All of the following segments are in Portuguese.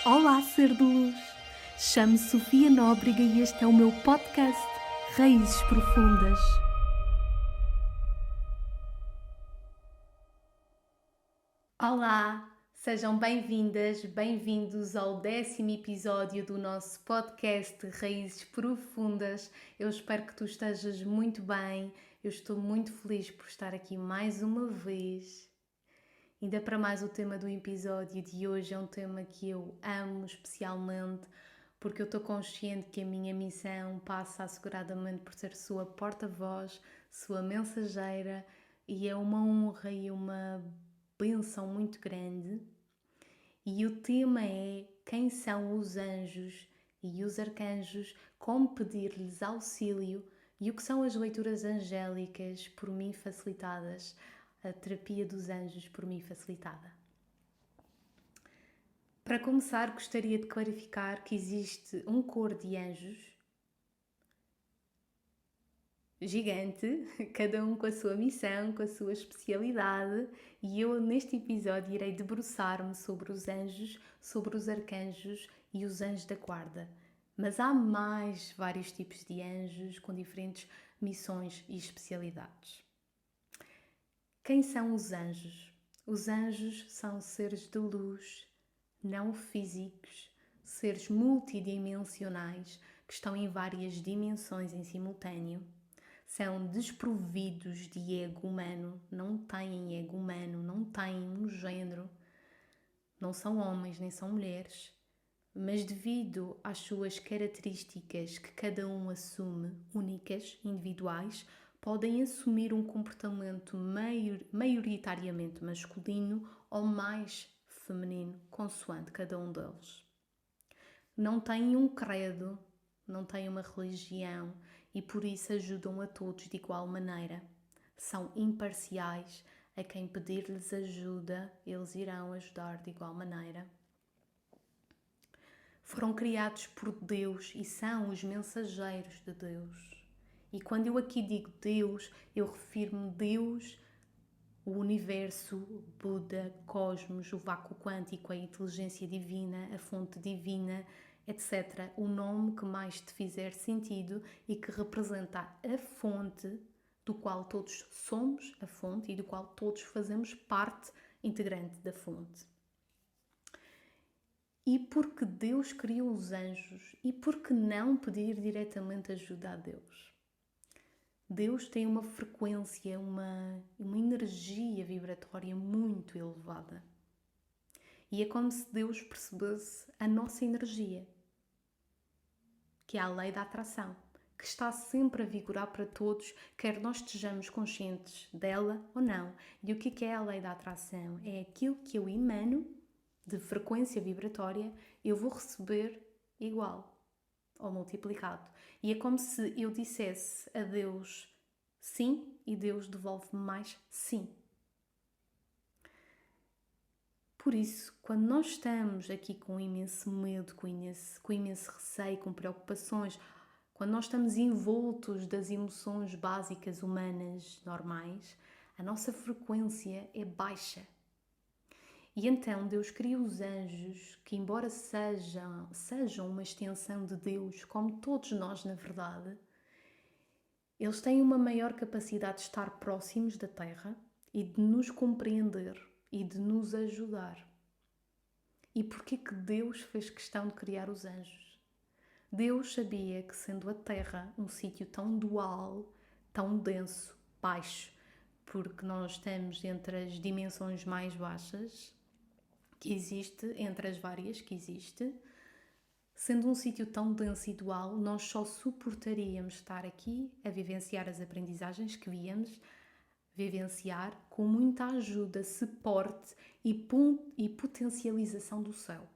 Olá, ser de luz! Chamo-me Sofia Nóbrega e este é o meu podcast Raízes Profundas. Olá! Sejam bem-vindas, bem-vindos ao 10º episódio do nosso podcast Raízes Profundas. Eu espero que tu estejas muito bem. Eu estou muito feliz por estar aqui mais uma vez. Ainda para mais, o tema do episódio de hoje é um tema que eu amo especialmente, porque eu estou consciente que a minha missão passa asseguradamente por ser sua porta-voz, sua mensageira, e é uma honra e uma bênção muito grande. E o tema é quem são os anjos e os arcanjos, como pedir-lhes auxílio e o que são as leituras angélicas por mim facilitadas, a terapia dos anjos por mim facilitada. Para começar, gostaria de clarificar que existe um coro de anjos gigante, cada um com a sua missão, com a sua especialidade, e eu neste episódio irei debruçar-me sobre os anjos, sobre os arcanjos e os anjos da guarda. Mas há mais vários tipos de anjos com diferentes missões e especialidades. Quem são os anjos? Os anjos são seres de luz, não físicos, seres multidimensionais que estão em várias dimensões em simultâneo. São desprovidos de ego humano, não têm ego humano, não têm um género, não são homens nem são mulheres, mas devido às suas características que cada um assume, únicas, individuais, podem assumir um comportamento maioritariamente masculino ou mais feminino, consoante cada um deles. Não têm um credo, não têm uma religião e por isso ajudam a todos de igual maneira. São imparciais, a quem pedir-lhes ajuda, eles irão ajudar de igual maneira. Foram criados por Deus e são os mensageiros de Deus. E quando eu aqui digo Deus, eu refiro-me a Deus, o universo, Buda, cosmos, o vácuo quântico, a inteligência divina, a fonte divina, etc. O nome que mais te fizer sentido e que representa a fonte do qual todos somos, a fonte, e do qual todos fazemos parte integrante da fonte. E porque Deus criou os anjos, e por que não pedir diretamente ajuda a Deus? Deus tem uma frequência, uma energia vibratória muito elevada. E é como se Deus percebesse a nossa energia, que é a lei da atração, que está sempre a vigorar para todos, quer nós estejamos conscientes dela ou não. E o que é a lei da atração? É aquilo que eu emano de frequência vibratória, eu vou receber igual ou multiplicado. E é como se eu dissesse a Deus sim e Deus devolve-me mais sim. Por isso, quando nós estamos aqui com imenso medo, com imenso receio, com preocupações, quando nós estamos envoltos das emoções básicas humanas normais, a nossa frequência é baixa. E então Deus cria os anjos que, embora sejam uma extensão de Deus, como todos nós na verdade, eles têm uma maior capacidade de estar próximos da Terra e de nos compreender e de nos ajudar. E porquê que Deus fez questão de criar os anjos? Deus sabia que, sendo a Terra um sítio tão dual, tão denso, baixo, porque nós estamos entre as dimensões mais baixas que existe, entre as várias que existe, sendo um sítio tão denso e dual, nós só suportaríamos estar aqui a vivenciar as aprendizagens que víamos vivenciar com muita ajuda, suporte e potencialização do céu.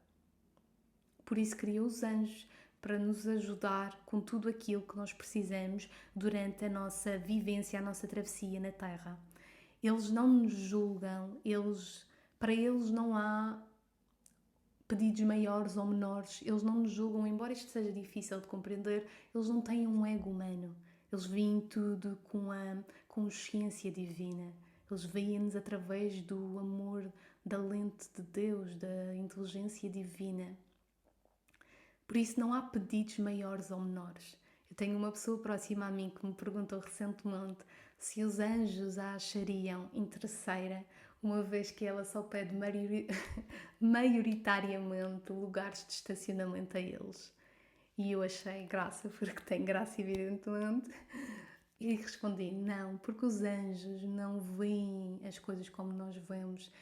Por isso criou os anjos, para nos ajudar com tudo aquilo que nós precisamos durante a nossa vivência, a nossa travessia na Terra. Eles não nos julgam, para eles não há pedidos maiores ou menores, eles não nos julgam, embora isto seja difícil de compreender, eles não têm um ego humano, eles veem tudo com a consciência divina, eles veem-nos através do amor, da lente de Deus, da inteligência divina. Por isso não há pedidos maiores ou menores. Eu tenho uma pessoa próxima a mim que me perguntou recentemente se os anjos a achariam interesseira, uma vez que ela só pede maioritariamente lugares de estacionamento a eles. E eu achei graça, porque tem graça, evidentemente. E respondi: não, porque os anjos não veem as coisas como nós vemos.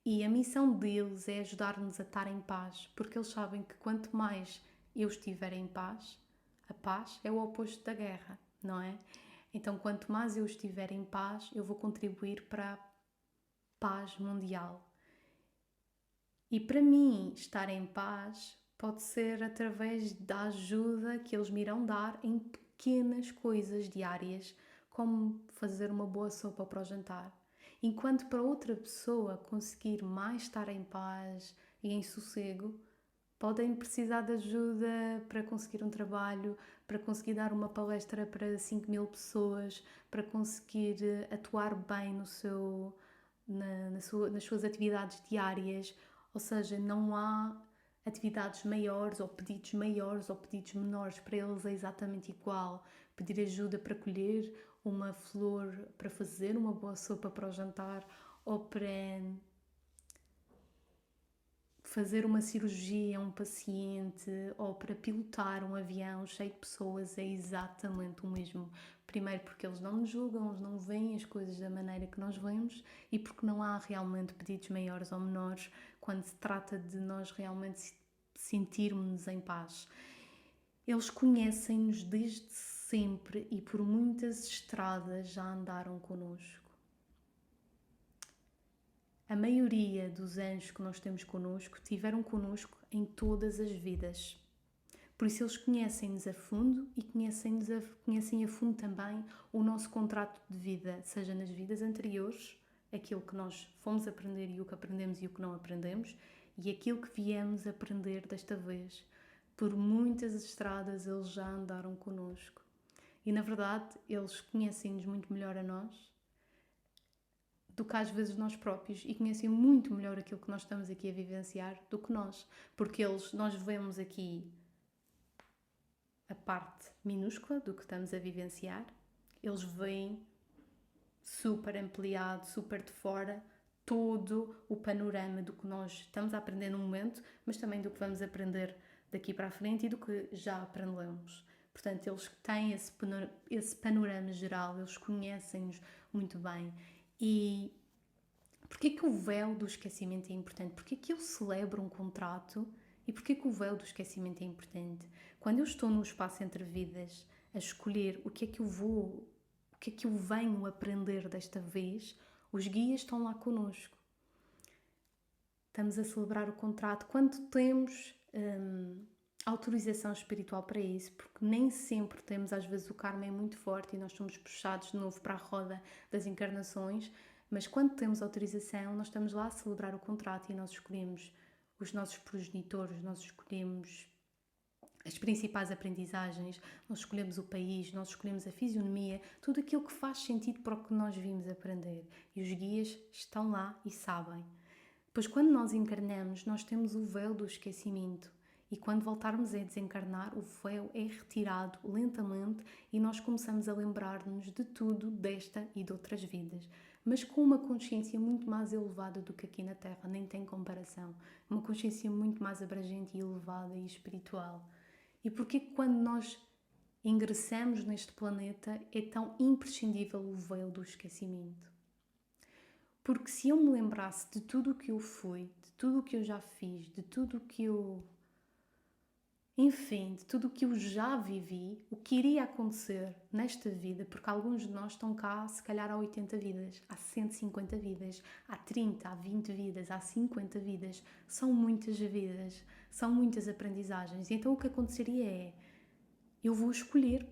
E a missão deles é ajudar-nos a estar em paz, porque eles sabem que quanto mais eu estiver em paz, a paz é o oposto da guerra, não é? Então, quanto mais eu estiver em paz, eu vou contribuir para a paz mundial. E para mim, estar em paz pode ser através da ajuda que eles me irão dar em pequenas coisas diárias, como fazer uma boa sopa para o jantar. Enquanto para outra pessoa conseguir mais estar em paz e em sossego, podem precisar de ajuda para conseguir um trabalho, para conseguir dar uma palestra para 5.000 pessoas, para conseguir atuar bem no seu, nas suas atividades diárias. Ou seja, não há atividades maiores ou pedidos menores, para eles é exatamente igual. Pedir ajuda para colher uma flor, para fazer uma boa sopa para o jantar, ou para fazer uma cirurgia a um paciente, ou para pilotar um avião cheio de pessoas, é exatamente o mesmo. Primeiro porque eles não nos julgam, eles não veem as coisas da maneira que nós vemos, e porque não há realmente pedidos maiores ou menores quando se trata de nós realmente sentirmos-nos em paz. Eles conhecem-nos desde sempre e por muitas estradas já andaram connosco. A maioria dos anjos que nós temos connosco tiveram connosco em todas as vidas. Por isso eles conhecem-nos a fundo e conhecem a fundo também o nosso contrato de vida, seja nas vidas anteriores, aquilo que nós fomos aprender e o que aprendemos e o que não aprendemos, e aquilo que viemos aprender desta vez. Por muitas estradas eles já andaram connosco. E na verdade eles conhecem-nos muito melhor a nós do que às vezes nós próprios, e conhecem muito melhor aquilo que nós estamos aqui a vivenciar do que nós, porque nós vemos aqui a parte minúscula do que estamos a vivenciar, eles veem super ampliado, super de fora, todo o panorama do que nós estamos a aprender no momento, mas também do que vamos aprender daqui para a frente e do que já aprendemos. Portanto, eles têm esse panorama geral, eles conhecem-nos muito bem. E porquê que o véu do esquecimento é importante? Porquê que eu celebro um contrato e porquê que o véu do esquecimento é importante? Quando eu estou no espaço entre vidas a escolher o que é que eu venho aprender desta vez, os guias estão lá connosco. Estamos a celebrar o contrato quando temos autorização espiritual para isso, porque nem sempre temos, às vezes o karma é muito forte e nós somos puxados de novo para a roda das encarnações, mas quando temos autorização, nós estamos lá a celebrar o contrato e nós escolhemos os nossos progenitores, nós escolhemos as principais aprendizagens, nós escolhemos o país, nós escolhemos a fisionomia, tudo aquilo que faz sentido para o que nós vimos aprender. E os guias estão lá e sabem. Pois quando nós encarnamos, nós temos o véu do esquecimento. E quando voltarmos a desencarnar, o véu é retirado lentamente e nós começamos a lembrar-nos de tudo desta e de outras vidas. Mas com uma consciência muito mais elevada do que aqui na Terra, nem tem comparação. Uma consciência muito mais abrangente e elevada e espiritual. E porquê que quando nós ingressamos neste planeta é tão imprescindível o véu do esquecimento? Porque se eu me lembrasse de tudo o que eu fui, de tudo o que eu já fiz, de tudo o que eu... Enfim, de tudo o que eu já vivi, o que iria acontecer nesta vida, porque alguns de nós estão cá se calhar há 80 vidas, há 150 vidas, há 30, há 20 vidas, há 50 vidas, são muitas vidas, são muitas aprendizagens. Então o que aconteceria é, eu vou escolher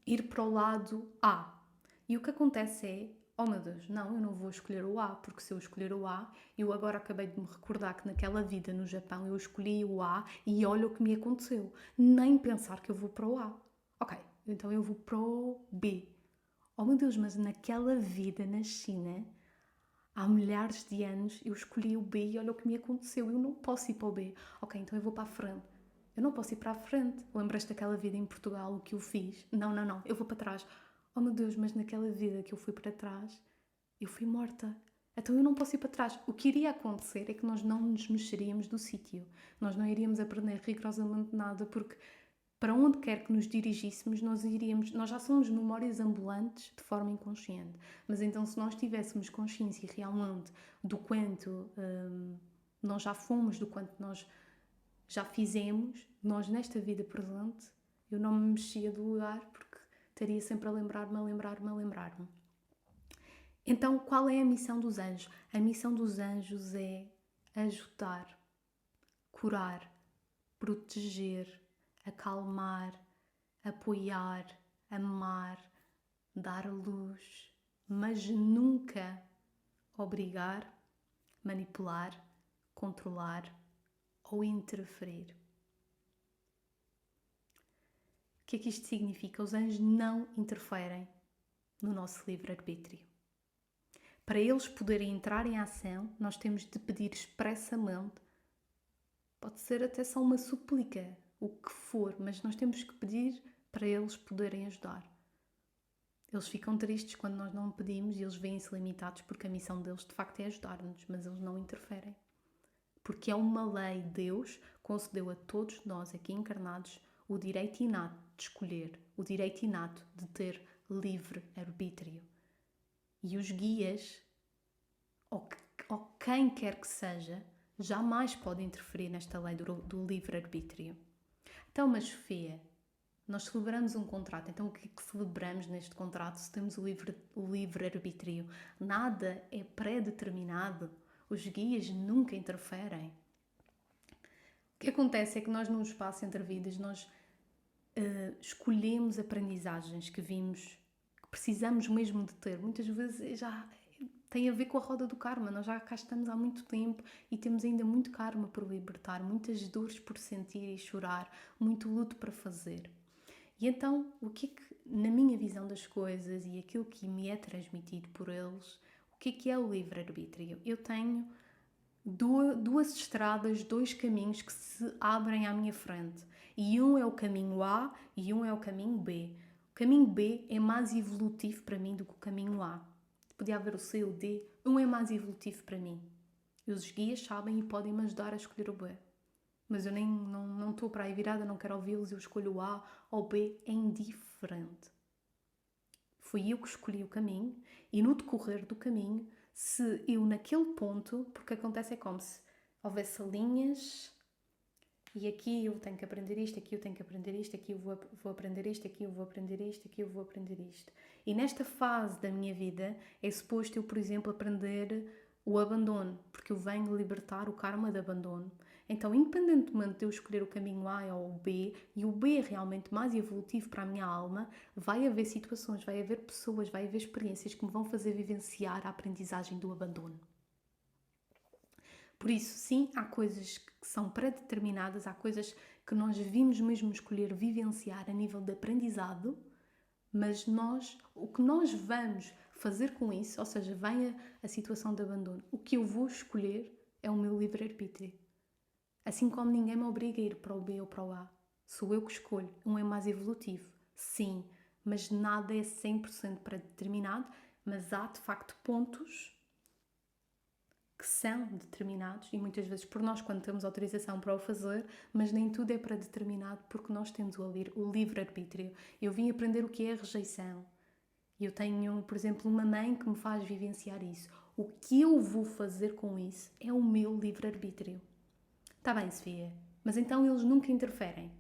ir para o lado A. E o que acontece é, oh meu Deus, não, eu não vou escolher o A, porque se eu escolher o A, eu agora acabei de me recordar que naquela vida no Japão eu escolhi o A e olha o que me aconteceu. Nem pensar que eu vou para o A. Ok, então eu vou para o B. Oh meu Deus, mas naquela vida na China Há milhares de anos eu escolhi o B e olha o que me aconteceu. Eu não posso ir para o B. Ok, então eu vou para a frente. Eu não posso ir para a frente. Lembras-te daquela vida em Portugal, o que eu fiz? Não, não, não. Eu vou para trás. Oh meu Deus, mas naquela vida que eu fui para trás, eu fui morta. Então eu não posso ir para trás. O que iria acontecer é que nós não nos mexeríamos do sítio. Nós não iríamos aprender rigorosamente nada, porque para onde quer que nos dirigíssemos, nós já somos memórias ambulantes de forma inconsciente. Mas então, se nós tivéssemos consciência realmente do quanto nós já fomos, do quanto nós já fizemos, nós nesta vida presente, eu não me mexia do lugar porque estaria sempre a lembrar-me, a lembrar-me, a lembrar-me. Então, qual é a missão dos anjos? A missão dos anjos é ajudar, curar, proteger, acalmar, apoiar, amar, dar luz, mas nunca obrigar, manipular, controlar ou interferir. O que é que isto significa? Os anjos não interferem no nosso livre-arbítrio. Para eles poderem entrar em ação, nós temos de pedir expressamente, pode ser até só uma súplica, o que for, mas nós temos que pedir para eles poderem ajudar. Eles ficam tristes quando nós não pedimos e eles veem-se limitados porque a missão deles de facto é ajudar-nos, mas eles não interferem. Porque é uma lei, Deus concedeu a todos nós aqui encarnados o direito inato de escolher, o direito inato de ter livre arbítrio. E os guias, ou quem quer que seja, jamais pode interferir nesta lei do livre-arbítrio. Então, mas Sofia, nós celebramos um contrato, então o que é que celebramos neste contrato se temos o livre-arbítrio? Nada é pré-determinado, os guias nunca interferem. O que acontece é que nós, num espaço entre vidas, nós escolhemos aprendizagens que vimos, que precisamos mesmo de ter. Muitas vezes já tem a ver com a roda do karma. Nós já cá estamos há muito tempo e temos ainda muito karma por libertar, muitas dores por sentir e chorar, muito luto para fazer. E então, o que é que, na minha visão das coisas e aquilo que me é transmitido por eles, o que é o livre-arbítrio? Eu tenho duas estradas, dois caminhos que se abrem à minha frente. E um é o caminho A e um é o caminho B. O caminho B é mais evolutivo para mim do que o caminho A. Podia haver o C ou o D. Um é mais evolutivo para mim. E os guias sabem e podem me ajudar a escolher o B. Mas eu não estou para aí virada, não quero ouvi-los, eu escolho o A ou o B, é indiferente. Fui eu que escolhi o caminho e no decorrer do caminho, se eu naquele ponto, porque acontece é como se houvesse linhas e aqui eu tenho que aprender isto, aqui eu tenho que aprender isto, aqui eu vou aprender isto, aqui eu vou aprender isto, aqui eu vou aprender isto. E nesta fase da minha vida é suposto eu, por exemplo, aprender o abandono, porque eu venho libertar o karma de abandono. Então, independentemente de eu escolher o caminho A ou o B, e o B é realmente mais evolutivo para a minha alma, vai haver situações, vai haver pessoas, vai haver experiências que me vão fazer vivenciar a aprendizagem do abandono. Por isso, sim, há coisas que são pré-determinadas, há coisas que nós vimos mesmo escolher vivenciar a nível de aprendizado, mas o que nós vamos fazer com isso, ou seja, vem a situação de abandono, o que eu vou escolher é o meu livre-arbítrio. Assim como ninguém me obriga a ir para o B ou para o A. Sou eu que escolho. Um é mais evolutivo. Sim, mas nada é 100% pré-determinado, mas há de facto pontos que são determinados e muitas vezes por nós quando temos autorização para o fazer, mas nem tudo é pré-determinado porque nós temos o livre-arbítrio. Eu vim aprender o que é a rejeição. Eu tenho, por exemplo, uma mãe que me faz vivenciar isso. O que eu vou fazer com isso é o meu livre-arbítrio. Está bem, Sofia, mas então eles nunca interferem.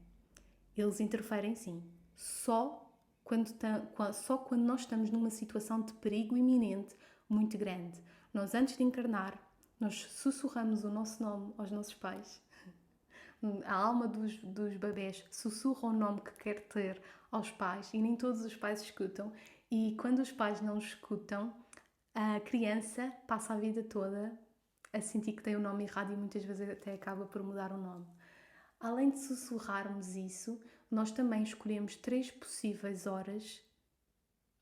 Eles interferem sim, só quando nós estamos numa situação de perigo iminente muito grande. Nós, antes de encarnar, nós sussurramos o nosso nome aos nossos pais. A alma dos bebés sussurra o nome que quer ter aos pais e nem todos os pais escutam. E quando os pais não escutam, a criança passa a vida toda a sentir que tem o nome errado e muitas vezes até acaba por mudar o nome. Além de sussurrarmos isso, nós também escolhemos 3 possíveis horas,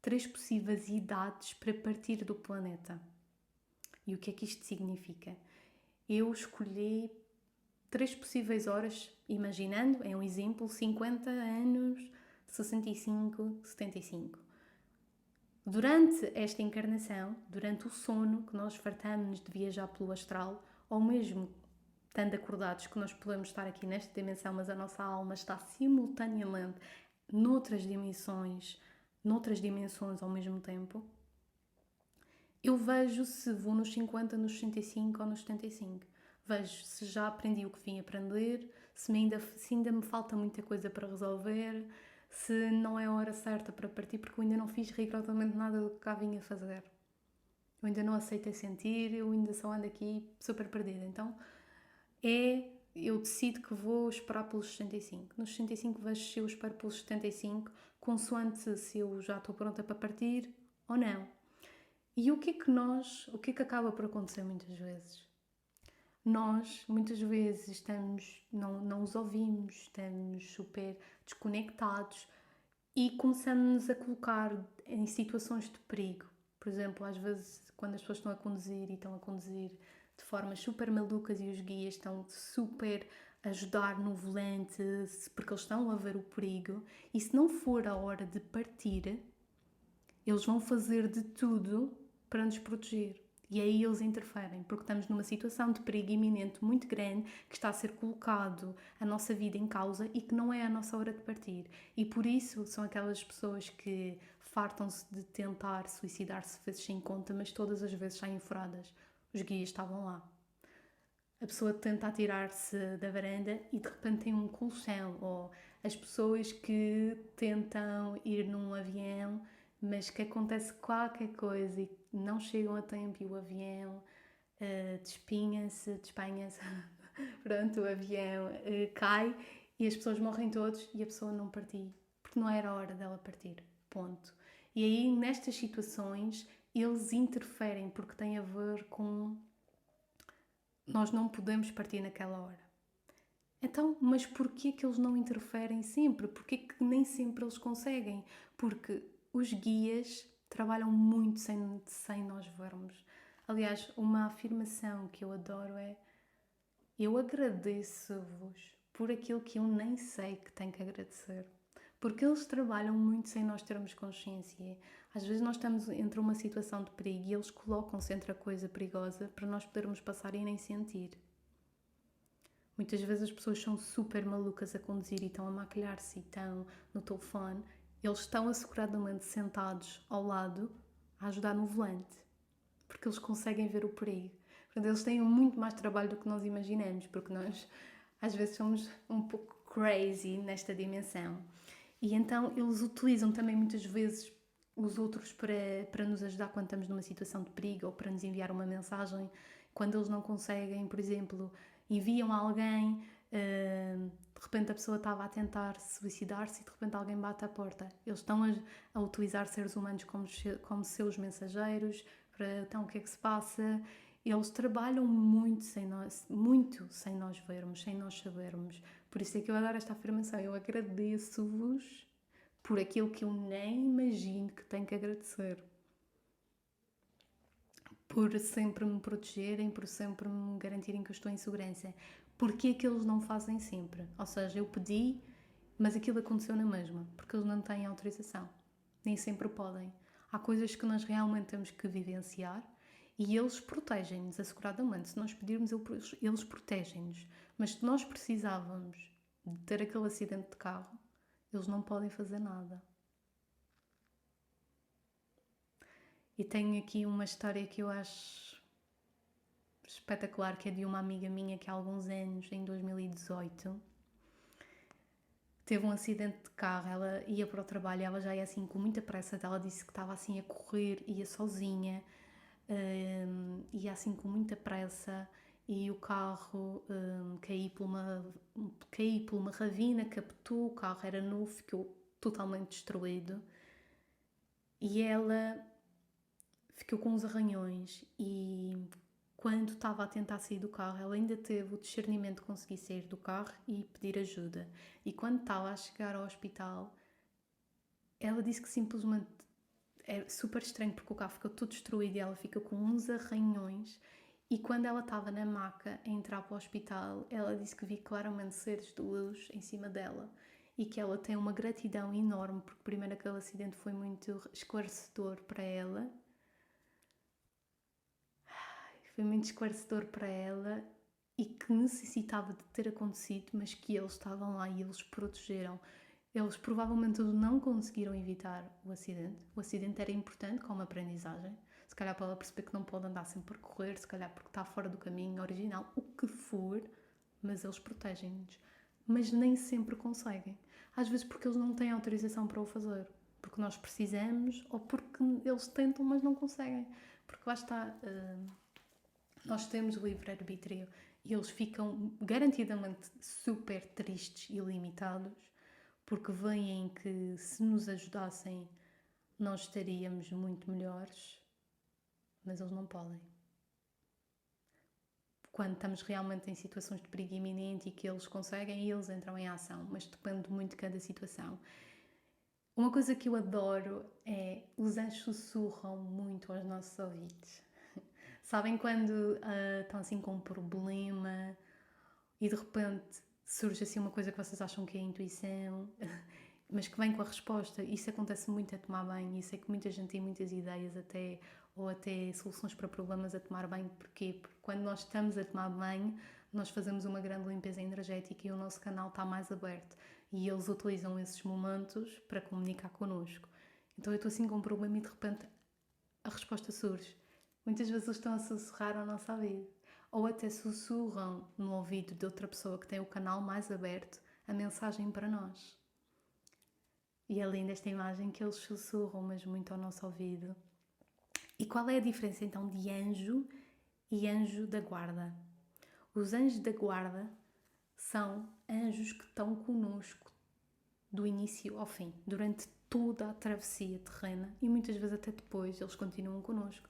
3 possíveis idades para partir do planeta. E o que é que isto significa? Eu escolhi 3 possíveis horas, imaginando, é um exemplo, 50 anos, 65, 75. Durante esta encarnação, durante o sono, que nós fartamos de viajar pelo astral, ou mesmo estando acordados que nós podemos estar aqui nesta dimensão, mas a nossa alma está simultaneamente noutras dimensões ao mesmo tempo, eu vejo se vou nos 50, nos 65 ou nos 75. Vejo se já aprendi o que vim aprender, se ainda me falta muita coisa para resolver, se não é a hora certa para partir, porque eu ainda não fiz rigorosamente nada do que cá vinha fazer. Eu ainda não aceitei sentir, eu ainda só ando aqui super perdida. Então, eu decido que vou esperar pelos 65. Nos 65 vejo se eu espero pelos 75, consoante se eu já estou pronta para partir ou não. E o que é que acaba por acontecer muitas vezes? Nós, muitas vezes, não os ouvimos, estamos super desconectados e começamos a colocar em situações de perigo. Por exemplo, às vezes, quando as pessoas estão a conduzir de formas super malucas e os guias estão super a ajudar no volante, porque eles estão a ver o perigo, e se não for a hora de partir, eles vão fazer de tudo para nos proteger. E aí eles interferem, porque estamos numa situação de perigo iminente muito grande, que está a ser colocado a nossa vida em causa e que não é a nossa hora de partir. E por isso são aquelas pessoas que fartam-se de tentar suicidar-se vezes sem conta, mas todas as vezes saem furadas. Os guias estavam lá. A pessoa tenta atirar-se da varanda e de repente tem um colchão. Ou as pessoas que tentam ir num avião, mas que acontece qualquer coisa e não chegam a tempo e o avião despenha-se, pronto, o avião cai e as pessoas morrem todos e a pessoa não partiu, porque não era a hora dela partir, ponto. E aí, nestas situações, eles interferem porque tem a ver com nós não podemos partir naquela hora. Então, mas porquê que eles não interferem sempre? Porquê que nem sempre eles conseguem? Porque os guias trabalham muito sem nós vermos. Aliás, uma afirmação que eu adoro é: eu agradeço-vos por aquilo que eu nem sei que tenho que agradecer. Porque eles trabalham muito sem nós termos consciência. Às vezes nós estamos entre uma situação de perigo e eles colocam-se entre a coisa perigosa para nós podermos passar e nem sentir. Muitas vezes as pessoas são super malucas a conduzir e estão a maquilhar-se e estão no telefone. Eles estão asseguradamente sentados ao lado a ajudar no volante. Porque eles conseguem ver o perigo. Portanto, eles têm muito mais trabalho do que nós imaginamos, porque nós às vezes somos um pouco crazy nesta dimensão. E então eles utilizam também muitas vezes os outros para nos ajudar quando estamos numa situação de perigo ou para nos enviar uma mensagem. Quando eles não conseguem, por exemplo, enviam alguém, de repente a pessoa estava a tentar suicidar-se e de repente alguém bate à porta. Eles estão a utilizar seres humanos como seus mensageiros para então o que é que se passa. Eles trabalham muito sem nós vermos, sem nós sabermos. Por isso é que eu adoro esta afirmação. Eu agradeço-vos por aquilo que eu nem imagino que tenho que agradecer. Por sempre me protegerem, por sempre me garantirem que eu estou em segurança. Porquê é que eles não fazem sempre? Ou seja, eu pedi, mas aquilo aconteceu na mesma, porque eles não têm autorização. Nem sempre podem. Há coisas que nós realmente temos que vivenciar e eles protegem-nos asseguradamente. Se nós pedirmos, eles protegem-nos. Mas se nós precisávamos de ter aquele acidente de carro, eles não podem fazer nada. E tenho aqui uma história que eu acho espetacular, que é de uma amiga minha que há alguns anos, em 2018, teve um acidente de carro. Ela ia para o trabalho, ela já ia assim com muita pressa. Ela disse que estava assim a correr, ia sozinha, ia assim com muita pressa e o carro caiu por uma ravina, captou, o carro era novo, ficou totalmente destruído e ela ficou com uns arranhões. E quando estava a tentar sair do carro, ela ainda teve o discernimento de conseguir sair do carro e pedir ajuda. E quando estava a chegar ao hospital, ela disse que simplesmente é super estranho porque o carro ficou todo destruído e ela fica com uns arranhões. E quando ela estava na maca a entrar para o hospital, ela disse que vi claramente seres de luz em cima dela e que ela tem uma gratidão enorme porque primeiro aquele acidente foi muito esclarecedor para ela. Foi muito esclarecedor para ela e que necessitava de ter acontecido, mas que eles estavam lá e eles protegeram. Eles provavelmente não conseguiram evitar o acidente. O acidente era importante como aprendizagem. Se calhar para ela perceber que não pode andar sempre a correr, se calhar porque está fora do caminho original, o que for, mas eles protegem-nos. Mas nem sempre conseguem. Às vezes porque eles não têm autorização para o fazer. Porque nós precisamos ou porque eles tentam, mas não conseguem. Porque lá está, nós temos o livre-arbítrio e eles ficam garantidamente super tristes e limitados porque veem que se nos ajudassem nós estaríamos muito melhores, mas eles não podem. Quando estamos realmente em situações de perigo iminente e que eles conseguem, eles entram em ação, mas depende muito de cada situação. Uma coisa que eu adoro é os anjos sussurram muito aos nossos ouvidos. Sabem quando estão assim com um problema e de repente surge assim uma coisa que vocês acham que é intuição, mas que vem com a resposta. Isso acontece muito a tomar banho. E sei que muita gente tem muitas ideias ou até soluções para problemas a tomar banho. Porquê? Porque quando nós estamos a tomar banho, nós fazemos uma grande limpeza energética e o nosso canal está mais aberto. E eles utilizam esses momentos para comunicar connosco. Então eu estou assim com um problema e de repente a resposta surge. Muitas vezes eles estão a sussurrar ao nosso ouvido. Ou até sussurram no ouvido de outra pessoa que tem o canal mais aberto a mensagem para nós. E é linda esta imagem que eles sussurram, mas muito ao nosso ouvido. E qual é a diferença então de anjo e anjo da guarda? Os anjos da guarda são anjos que estão connosco do início ao fim, durante toda a travessia terrena e muitas vezes até depois eles continuam connosco.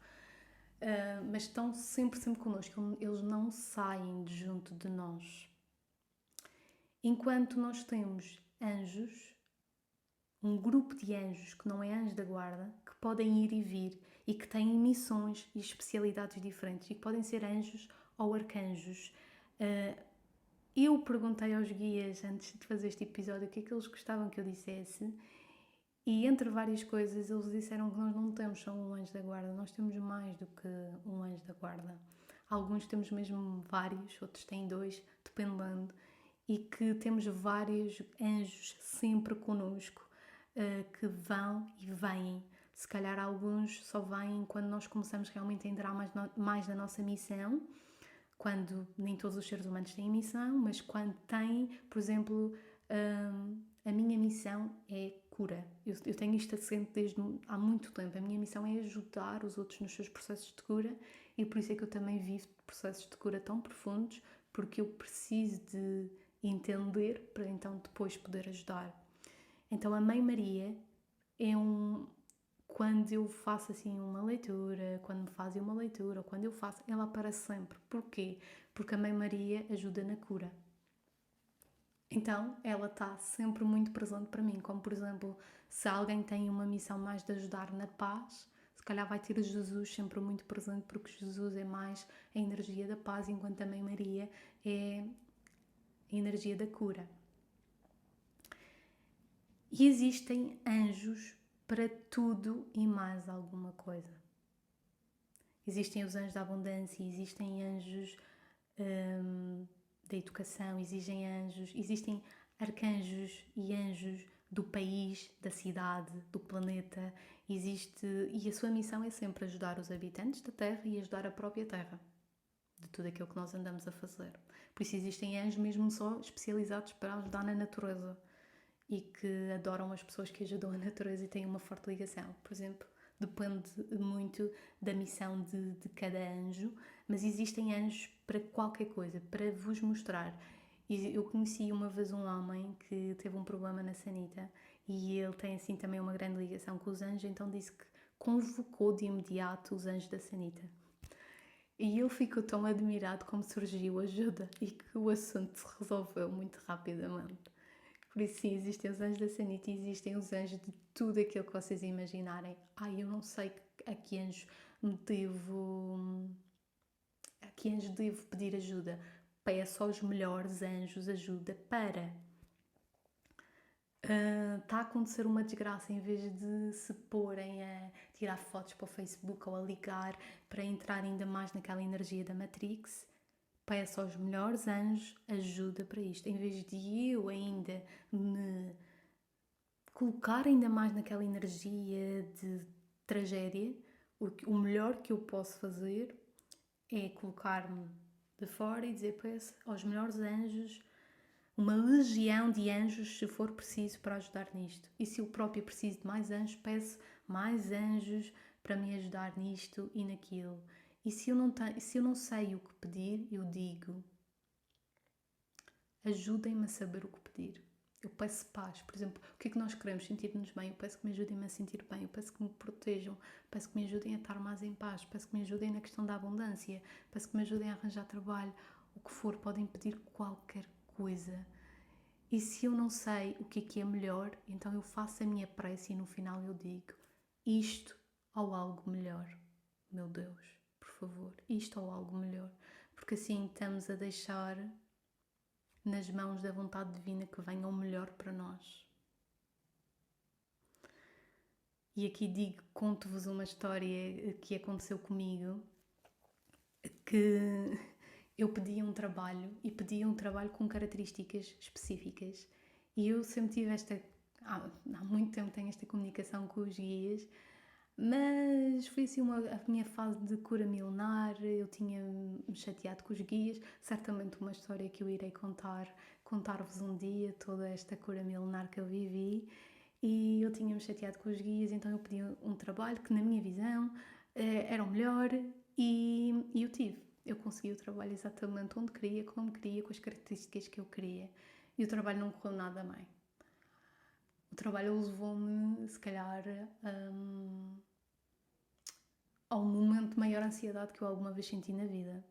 Mas estão sempre connosco, eles não saem de junto de nós. Enquanto nós temos anjos, um grupo de anjos que não é anjo da guarda, que podem ir e vir e que têm missões e especialidades diferentes e que podem ser anjos ou arcanjos. Eu perguntei aos guias antes de fazer este episódio o que é que eles gostavam que eu dissesse e entre várias coisas eles disseram que nós não temos só um anjo da guarda, nós temos mais do que um anjo da guarda. Alguns temos mesmo vários, outros têm 2, dependendo, e que temos vários anjos sempre connosco, que vão e vêm. Se calhar alguns só vêm quando nós começamos realmente a entrar mais na nossa missão, quando nem todos os seres humanos têm missão, mas quando têm, por exemplo, a minha missão é cura. Eu tenho isto assente desde há muito tempo. A minha missão é ajudar os outros nos seus processos de cura e por isso é que eu também vivo processos de cura tão profundos, porque eu preciso de entender para então depois poder ajudar. Então a Mãe Maria é quando eu faço assim uma leitura, quando me fazem uma leitura, ou quando eu faço, ela aparece sempre. Porquê? Porque a Mãe Maria ajuda na cura. Então, ela está sempre muito presente para mim, como por exemplo, se alguém tem uma missão mais de ajudar na paz, se calhar vai ter Jesus sempre muito presente, porque Jesus é mais a energia da paz, enquanto a Mãe Maria é a energia da cura. E existem anjos para tudo e mais alguma coisa. Existem os anjos da abundância, existem anjos da educação, existem arcanjos e anjos do país, da cidade, do planeta. E a sua missão é sempre ajudar os habitantes da Terra e ajudar a própria Terra, de tudo aquilo que nós andamos a fazer. Por isso existem anjos mesmo só especializados para ajudar na natureza e que adoram as pessoas que ajudam a natureza e têm uma forte ligação. Por exemplo, depende muito da missão de cada anjo, mas existem anjos para qualquer coisa, para vos mostrar. Eu conheci uma vez um homem que teve um problema na sanita e ele tem assim também uma grande ligação com os anjos, então disse que convocou de imediato os anjos da sanita. E ele ficou tão admirado como surgiu ajuda e que o assunto se resolveu muito rapidamente. Por isso, sim, existem os anjos da sanita e existem os anjos de tudo aquilo que vocês imaginarem. Ai, eu não sei a que anjo me devo. A que anjo devo pedir ajuda. Peço aos melhores anjos ajuda para. Está a acontecer uma desgraça, em vez de se porem a tirar fotos para o Facebook ou a ligar para entrar ainda mais naquela energia da Matrix, peço aos melhores anjos ajuda para isto. Em vez de eu ainda me colocar ainda mais naquela energia de tragédia, o melhor que eu posso fazer é colocar-me de fora e dizer peço aos melhores anjos, uma legião de anjos se for preciso para ajudar nisto. E se eu próprio preciso de mais anjos, peço mais anjos para me ajudar nisto e naquilo. E se eu não sei o que pedir, eu digo: ajudem-me a saber o que pedir. Eu peço paz, por exemplo, o que é que nós queremos? Sentir-nos bem. Eu peço que me ajudem-me a sentir bem, eu peço que me protejam, peço que me ajudem a estar mais em paz, peço que me ajudem na questão da abundância, peço que me ajudem a arranjar trabalho, o que for, podem pedir qualquer coisa. E se eu não sei o que é melhor, então eu faço a minha prece e no final eu digo: isto ou algo melhor. Meu Deus, por favor, isto ou algo melhor. Porque assim estamos a deixar nas mãos da vontade divina que venha o melhor para nós. E aqui digo, conto-vos uma história que aconteceu comigo, que eu pedia um trabalho e pedia um trabalho com características específicas. E eu sempre tive há muito tempo tenho esta comunicação com os guias, mas foi assim a minha fase de cura milenar, eu tinha-me chateado com os guias, certamente uma história que eu irei contar-vos um dia, toda esta cura milenar que eu vivi, e eu tinha-me chateado com os guias, então eu pedi um trabalho que na minha visão era o melhor e eu tive. Eu consegui o trabalho exatamente onde queria, como queria, com as características que eu queria, e o trabalho não correu nada bem. O trabalho levou-me, se calhar, ao momento de maior ansiedade que eu alguma vez senti na vida.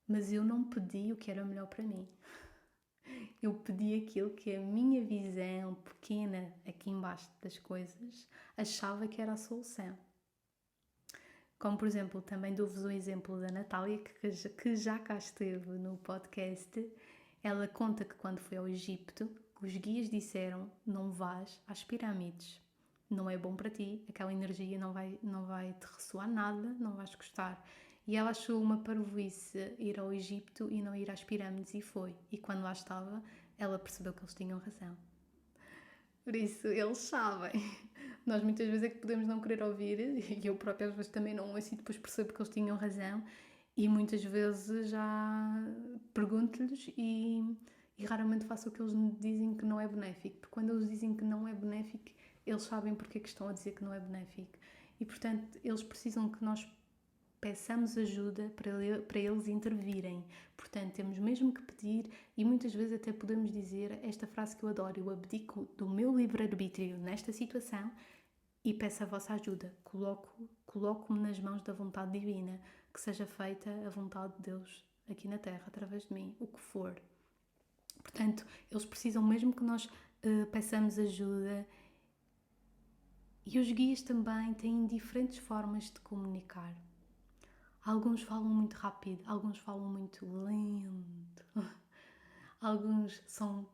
Mas eu não pedi o que era melhor para mim. Eu pedi aquilo que a minha visão pequena aqui embaixo das coisas achava que era a solução. Como, por exemplo, também dou-vos o exemplo da Natália, que já cá esteve no podcast. Ela conta que quando foi ao Egito, os guias disseram: não vás às pirâmides. Não é bom para ti, aquela energia não vai te ressoar nada, não vais gostar. E ela achou uma parvoíce ir ao Egito e não ir às pirâmides, e foi. E quando lá estava, ela percebeu que eles tinham razão. Por isso, eles sabem. Nós muitas vezes é que podemos não querer ouvir, e eu própria às vezes também não ouço e depois percebo que eles tinham razão, e muitas vezes já pergunto-lhes e raramente faço o que eles me dizem que não é benéfico, porque quando eles dizem que não é benéfico, eles sabem porque é que estão a dizer que não é benéfico. E portanto, eles precisam que nós peçamos ajuda para eles intervirem. Portanto, temos mesmo que pedir, e muitas vezes até podemos dizer esta frase que eu adoro: eu abdico do meu livre-arbítrio nesta situação e peço a vossa ajuda. Coloco-me nas mãos da vontade divina, que seja feita a vontade de Deus aqui na Terra, através de mim, o que for. Portanto, eles precisam mesmo que nós peçamos ajuda. E os guias também têm diferentes formas de comunicar. Alguns falam muito rápido, alguns falam muito lento, alguns são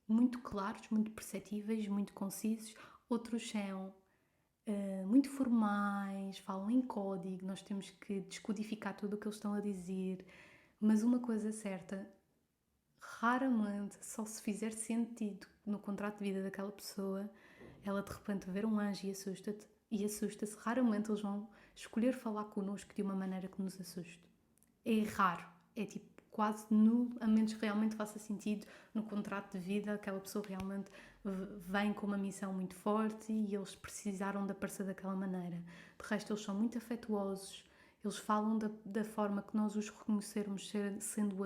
muito claros, muito perceptíveis, muito concisos, outros são muito formais, falam em código, nós temos que descodificar tudo o que eles estão a dizer, mas uma coisa certa, raramente, só se fizer sentido no contrato de vida daquela pessoa, ela de repente ver um anjo e assusta-se, raramente eles vão escolher falar connosco de uma maneira que nos assuste. É raro, é tipo quase nulo, a menos que realmente faça sentido no contrato de vida, aquela pessoa realmente vem com uma missão muito forte e eles precisaram de aparecer daquela maneira. De resto, eles são muito afetuosos, eles falam da forma que nós os reconhecermos sendo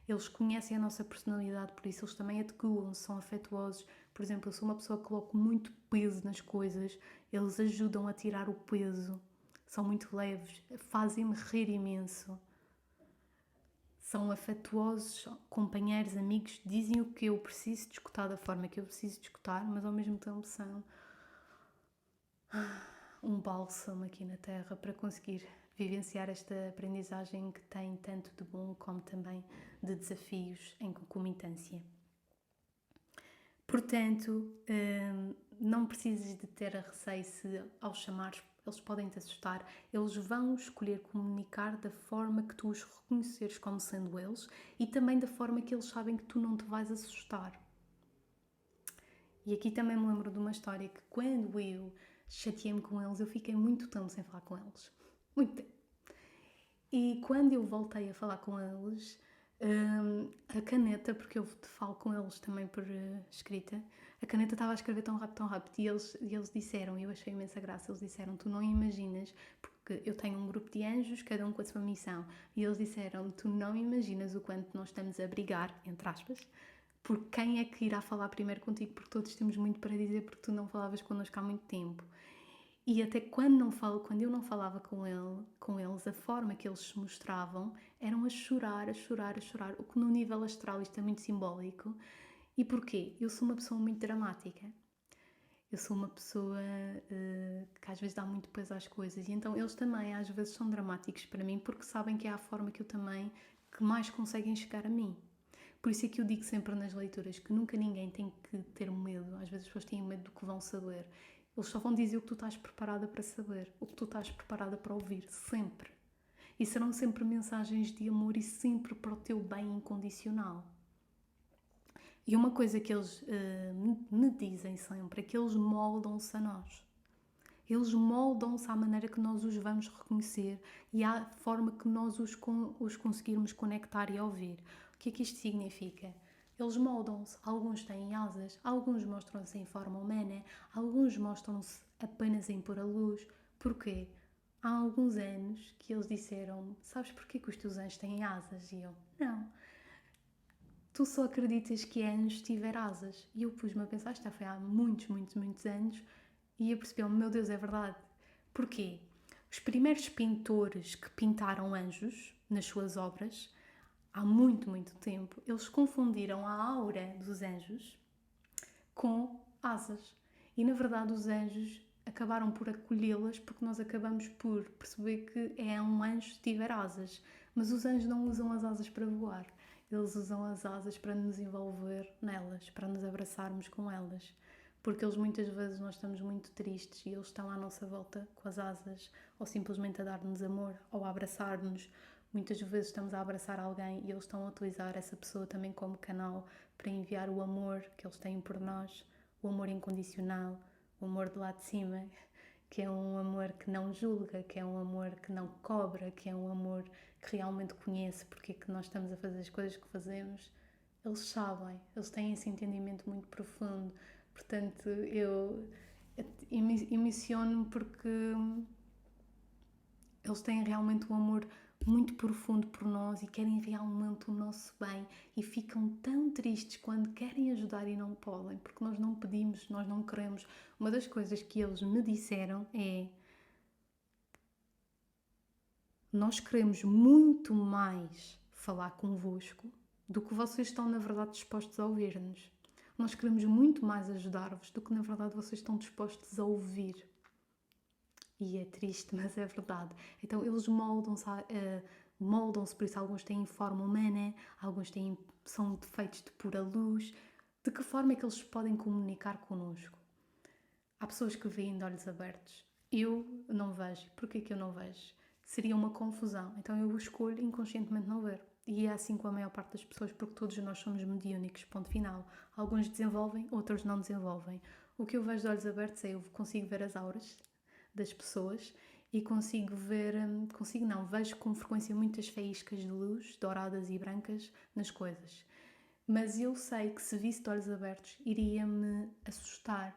eles conhecem a nossa personalidade, por isso eles também adequam-se, são afetuosos. Por exemplo, eu sou uma pessoa que coloco muito peso nas coisas, eles ajudam a tirar o peso, são muito leves, fazem-me rir imenso. são afetuosos, companheiros, amigos, dizem o que eu preciso de escutar da forma que eu preciso de escutar, mas ao mesmo tempo são um bálsamo aqui na Terra para conseguir vivenciar esta aprendizagem que tem tanto de bom como também de desafios em concomitância. Portanto, não precisas de ter a receio se ao chamares eles podem te assustar, eles vão escolher comunicar da forma que tu os reconheceres como sendo eles e também da forma que eles sabem que tu não te vais assustar. E aqui também me lembro de uma história que quando eu chateei-me com eles, eu fiquei muito tempo sem falar com eles. Muito tempo. E quando eu voltei a falar com eles, a caneta, porque eu falo com eles também por escrita, a caneta estava a escrever tão rápido, e eles disseram, eu achei imensa graça, eles disseram, tu não imaginas, porque eu tenho um grupo de anjos, cada um com a sua missão, e eles disseram, tu não imaginas o quanto nós estamos a brigar, entre aspas, por quem é que irá falar primeiro contigo, porque todos temos muito para dizer, porque tu não falavas connosco há muito tempo. E até quando eu não falava com eles, a forma que eles se mostravam eram a chorar, o que no nível astral isto é muito simbólico. E porquê? Eu sou uma pessoa muito dramática. Eu sou uma pessoa que às vezes dá muito peso às coisas. E então eles também às vezes são dramáticos para mim porque sabem que é a forma que eu também, que mais conseguem chegar a mim. Por isso é que eu digo sempre nas leituras que nunca ninguém tem que ter medo. Às vezes as pessoas têm medo do que vão saber. Eles só vão dizer o que tu estás preparada para saber, o que tu estás preparada para ouvir, sempre. E serão sempre mensagens de amor e sempre para o teu bem incondicional. E uma coisa que eles me dizem sempre é que eles moldam-se a nós. Eles moldam-se à maneira que nós os vamos reconhecer e à forma que nós os conseguirmos conectar e ouvir. O que é que isto significa? Eles moldam-se. Alguns têm asas, alguns mostram-se em forma humana, alguns mostram-se apenas em pôr a luz. Porquê? Há alguns anos que eles disseram, sabes porquê que os teus anjos têm asas? E eu, não. Tu só acreditas que é anjo se tiver asas. E eu pus-me a pensar, isto já foi há muitos anos, e eu percebi, oh, meu Deus, é verdade. Porquê? Os primeiros pintores que pintaram anjos nas suas obras, há muito tempo, eles confundiram a aura dos anjos com asas. E na verdade os anjos acabaram por acolhê-las porque nós acabamos por perceber que é um anjo se tiver asas. Mas os anjos não usam as asas para voar. Eles usam as asas para nos envolver nelas, para nos abraçarmos com elas. Porque eles muitas vezes nós estamos muito tristes e eles estão à nossa volta com as asas, ou simplesmente a dar-nos amor, ou a abraçar-nos. Muitas vezes estamos a abraçar alguém e eles estão a utilizar essa pessoa também como canal para enviar o amor que eles têm por nós, o amor incondicional, o amor de lá de cima, que é um amor que não julga, que é um amor que não cobra, que é um amor que realmente conhece porque é que nós estamos a fazer as coisas que fazemos. Eles sabem, eles têm esse entendimento muito profundo. Portanto, eu emociono-me porque eles têm realmente um amor muito profundo por nós e querem realmente o nosso bem e ficam tão tristes quando querem ajudar e não podem, porque nós não pedimos, nós não queremos. Uma das coisas que eles me disseram é: nós queremos muito mais falar convosco do que vocês estão na verdade dispostos a ouvir-nos. Nós queremos muito mais ajudar-vos do que na verdade vocês estão dispostos a ouvir. E é triste, mas é verdade. Então eles moldam-se, por isso alguns têm forma humana, alguns são feitos de pura luz. De que forma é que eles podem comunicar connosco? Há pessoas que veem de olhos abertos. Eu não vejo. Porquê que eu não vejo? Seria uma confusão. Então eu escolho inconscientemente não ver. E é assim com a maior parte das pessoas, porque todos nós somos mediúnicos, ponto final. Alguns desenvolvem, outros não desenvolvem. O que eu vejo de olhos abertos é eu consigo ver as auras das pessoas e vejo com frequência muitas faíscas de luz, douradas e brancas, nas coisas. Mas eu sei que se visse de olhos abertos, iria-me assustar.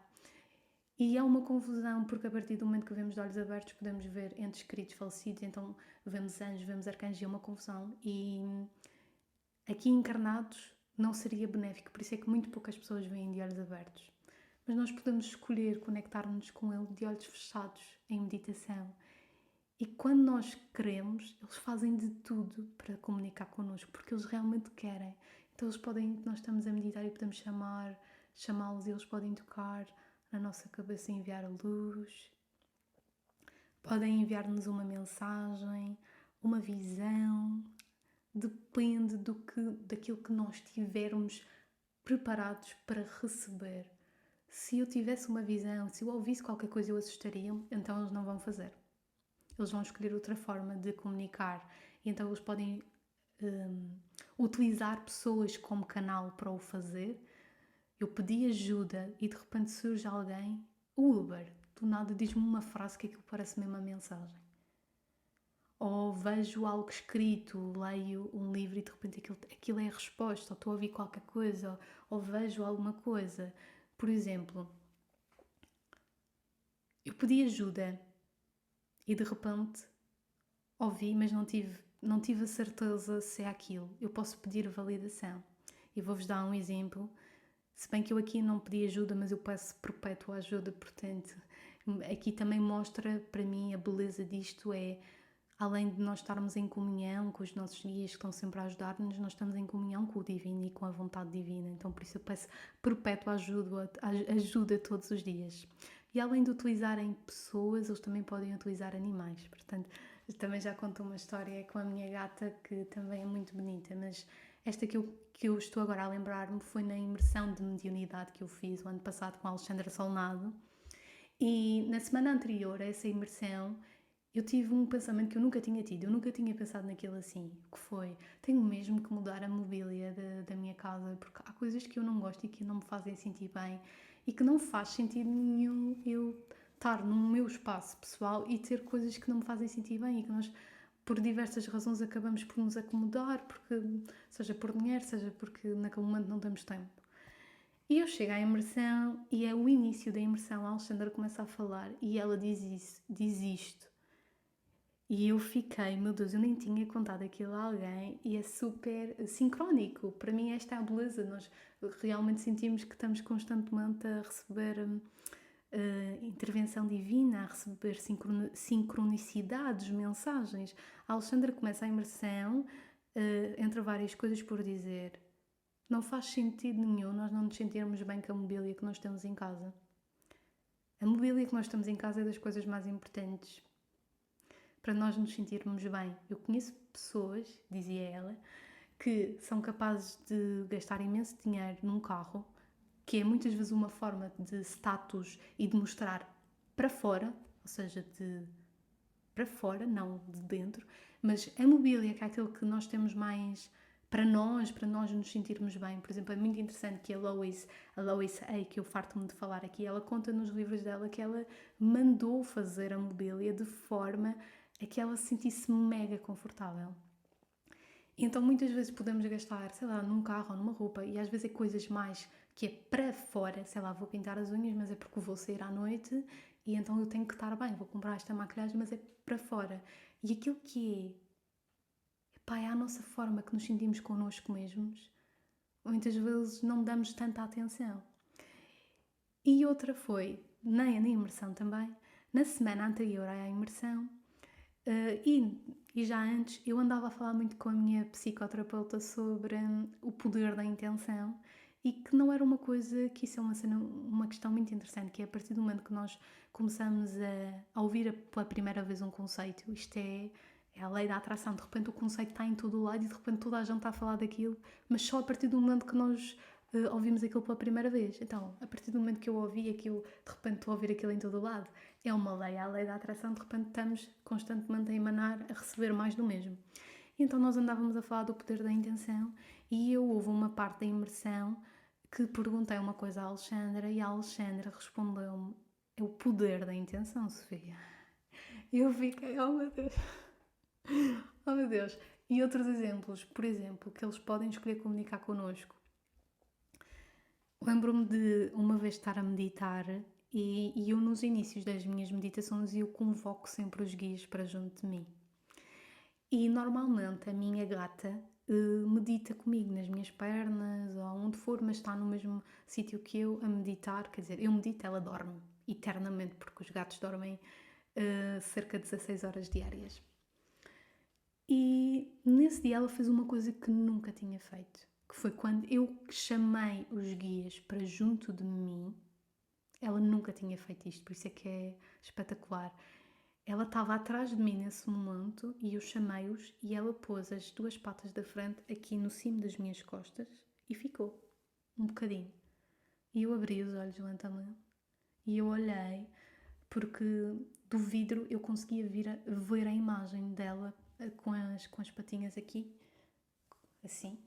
E é uma confusão, porque a partir do momento que vemos de olhos abertos, podemos ver entes queridos falecidos, então vemos anjos, vemos arcanjos, e é uma confusão. E aqui encarnados não seria benéfico, por isso é que muito poucas pessoas veem de olhos abertos. Mas nós podemos escolher conectar-nos com ele de olhos fechados, em meditação. E quando nós queremos, eles fazem de tudo para comunicar connosco, porque eles realmente querem. Então eles podem, nós estamos a meditar e podemos chamá-los e eles podem tocar na nossa cabeça e enviar a luz. Podem enviar-nos uma mensagem, uma visão. Depende daquilo que nós tivermos preparados para receber. Se eu tivesse uma visão, se eu ouvisse qualquer coisa eu assustaria, então eles não vão fazer. Eles vão escolher outra forma de comunicar. E então eles podem utilizar pessoas como canal para o fazer. Eu pedi ajuda e de repente surge alguém, o Uber, do nada diz-me uma frase que aquilo parece mesmo uma mensagem. Ou vejo algo escrito, leio um livro e de repente aquilo é a resposta, ou estou a ouvir qualquer coisa, ou vejo alguma coisa. Por exemplo, eu pedi ajuda e de repente ouvi, mas não tive a certeza se é aquilo. Eu posso pedir validação. E vou-vos dar um exemplo. Se bem que eu aqui não pedi ajuda, mas eu peço perpétua ajuda, portanto, aqui também mostra para mim a beleza disto é, além de nós estarmos em comunhão com os nossos guias que estão sempre a ajudar-nos, nós estamos em comunhão com o divino e com a vontade divina. Então, por isso eu peço perpétua ajuda todos os dias. E além de utilizarem pessoas, eles também podem utilizar animais. Portanto, também já conto uma história com a minha gata que também é muito bonita, mas esta que eu estou agora a lembrar-me foi na imersão de mediunidade que eu fiz o ano passado com a Alexandra Solnado. E na semana anterior a essa imersão, eu tive um pensamento que eu nunca tinha tido, eu nunca tinha pensado naquilo assim, que foi, tenho mesmo que mudar a mobília da minha casa, porque há coisas que eu não gosto e que não me fazem sentir bem, e que não faz sentido nenhum eu estar no meu espaço pessoal e ter coisas que não me fazem sentir bem e que nós, por diversas razões, acabamos por nos acomodar, porque, seja por dinheiro, seja porque naquele momento não temos tempo. E eu chego à imersão e é o início da imersão, a Alexandra começa a falar e ela diz isto. E eu fiquei, meu Deus, eu nem tinha contado aquilo a alguém e é super sincrónico. Para mim esta é a beleza, nós realmente sentimos que estamos constantemente a receber intervenção divina, a receber sincronicidades, mensagens. A Alexandra começa a imersão, entre várias coisas, por dizer: não faz sentido nenhum nós não nos sentirmos bem com a mobília que nós temos em casa. A mobília que nós temos em casa é das coisas mais importantes para nós nos sentirmos bem. Eu conheço pessoas, dizia ela, que são capazes de gastar imenso dinheiro num carro, que é muitas vezes uma forma de status e de mostrar para fora, ou seja, de para fora, não de dentro, mas a mobília, que é aquilo que nós temos mais para nós nos sentirmos bem. Por exemplo, é muito interessante que a Lois A, que eu farto-me de falar aqui, ela conta nos livros dela que ela mandou fazer a mobília de forma a que ela se sentisse mega confortável. Então muitas vezes podemos gastar, sei lá, num carro ou numa roupa e às vezes é coisas mais que é para fora, sei lá, vou pintar as unhas, mas é porque vou sair à noite e então eu tenho que estar bem, vou comprar esta maquilhagem, mas é para fora. E aquilo que epá, é a nossa forma que nos sentimos connosco mesmos, muitas vezes não damos tanta atenção. E outra foi, na imersão também, na semana anterior à imersão, e já antes, eu andava a falar muito com a minha psicoterapeuta sobre o poder da intenção e que não era uma coisa, que isso é uma questão muito interessante, que é a partir do momento que nós começamos a ouvir pela primeira vez um conceito, isto é a lei da atração, de repente o conceito está em todo o lado e de repente toda a gente está a falar daquilo, mas só a partir do momento que nós ouvimos aquilo pela primeira vez. Então, a partir do momento que eu ouvi aquilo, de repente estou a ouvir aquilo em todo o lado. É uma lei, a lei da atração, de repente estamos constantemente a emanar, a receber mais do mesmo. E então nós andávamos a falar do poder da intenção e houve uma parte da imersão que perguntei uma coisa à Alexandra e a Alexandra respondeu-me: é o poder da intenção, Sofia. E eu fiquei, oh meu Deus, oh meu Deus. E outros exemplos, por exemplo, que eles podem escolher comunicar connosco. Lembro-me de uma vez estar a meditar e eu nos inícios das minhas meditações eu convoco sempre os guias para junto de mim. E normalmente a minha gata medita comigo nas minhas pernas ou onde for, mas está no mesmo sítio que eu a meditar. Quer dizer, eu medito, ela dorme eternamente, porque os gatos dormem cerca de 16 horas diárias. E nesse dia ela fez uma coisa que nunca tinha feito, que foi quando eu chamei os guias para junto de mim. Ela nunca tinha feito isto, por isso é que é espetacular. Ela estava atrás de mim nesse momento e eu chamei-os e ela pôs as duas patas da frente aqui no cimo das minhas costas e ficou um bocadinho. E eu abri os olhos lentamente e eu olhei, porque do vidro eu conseguia ver a imagem dela com as patinhas aqui, assim.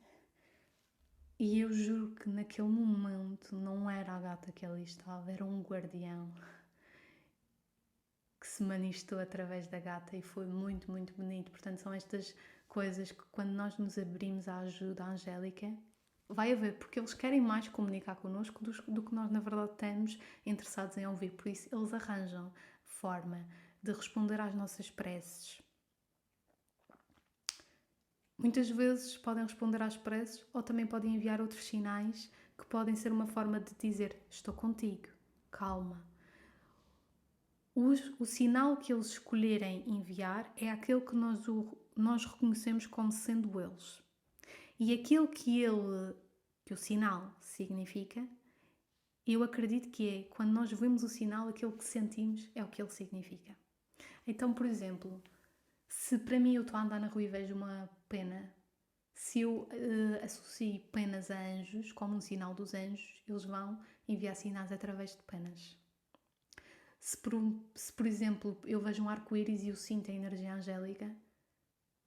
E eu juro que naquele momento não era a gata que ali estava, era um guardião que se manifestou através da gata e foi muito, muito bonito. Portanto, são estas coisas que quando nós nos abrimos à ajuda angélica, vai haver, porque eles querem mais comunicar connosco do que nós na verdade estamos interessados em ouvir. Por isso, eles arranjam forma de responder às nossas preces. Muitas vezes podem responder às preces ou também podem enviar outros sinais que podem ser uma forma de dizer: estou contigo, calma. O sinal que eles escolherem enviar é aquele que nós reconhecemos como sendo eles. E aquilo que o sinal significa, eu acredito que é, quando nós vemos o sinal, aquilo que sentimos é o que ele significa. Então, por exemplo, se para mim eu estou a andar na rua e vejo uma pena, se eu associo penas a anjos, como um sinal dos anjos, eles vão enviar sinais através de penas. Se por exemplo, eu vejo um arco-íris e eu sinto a energia angélica,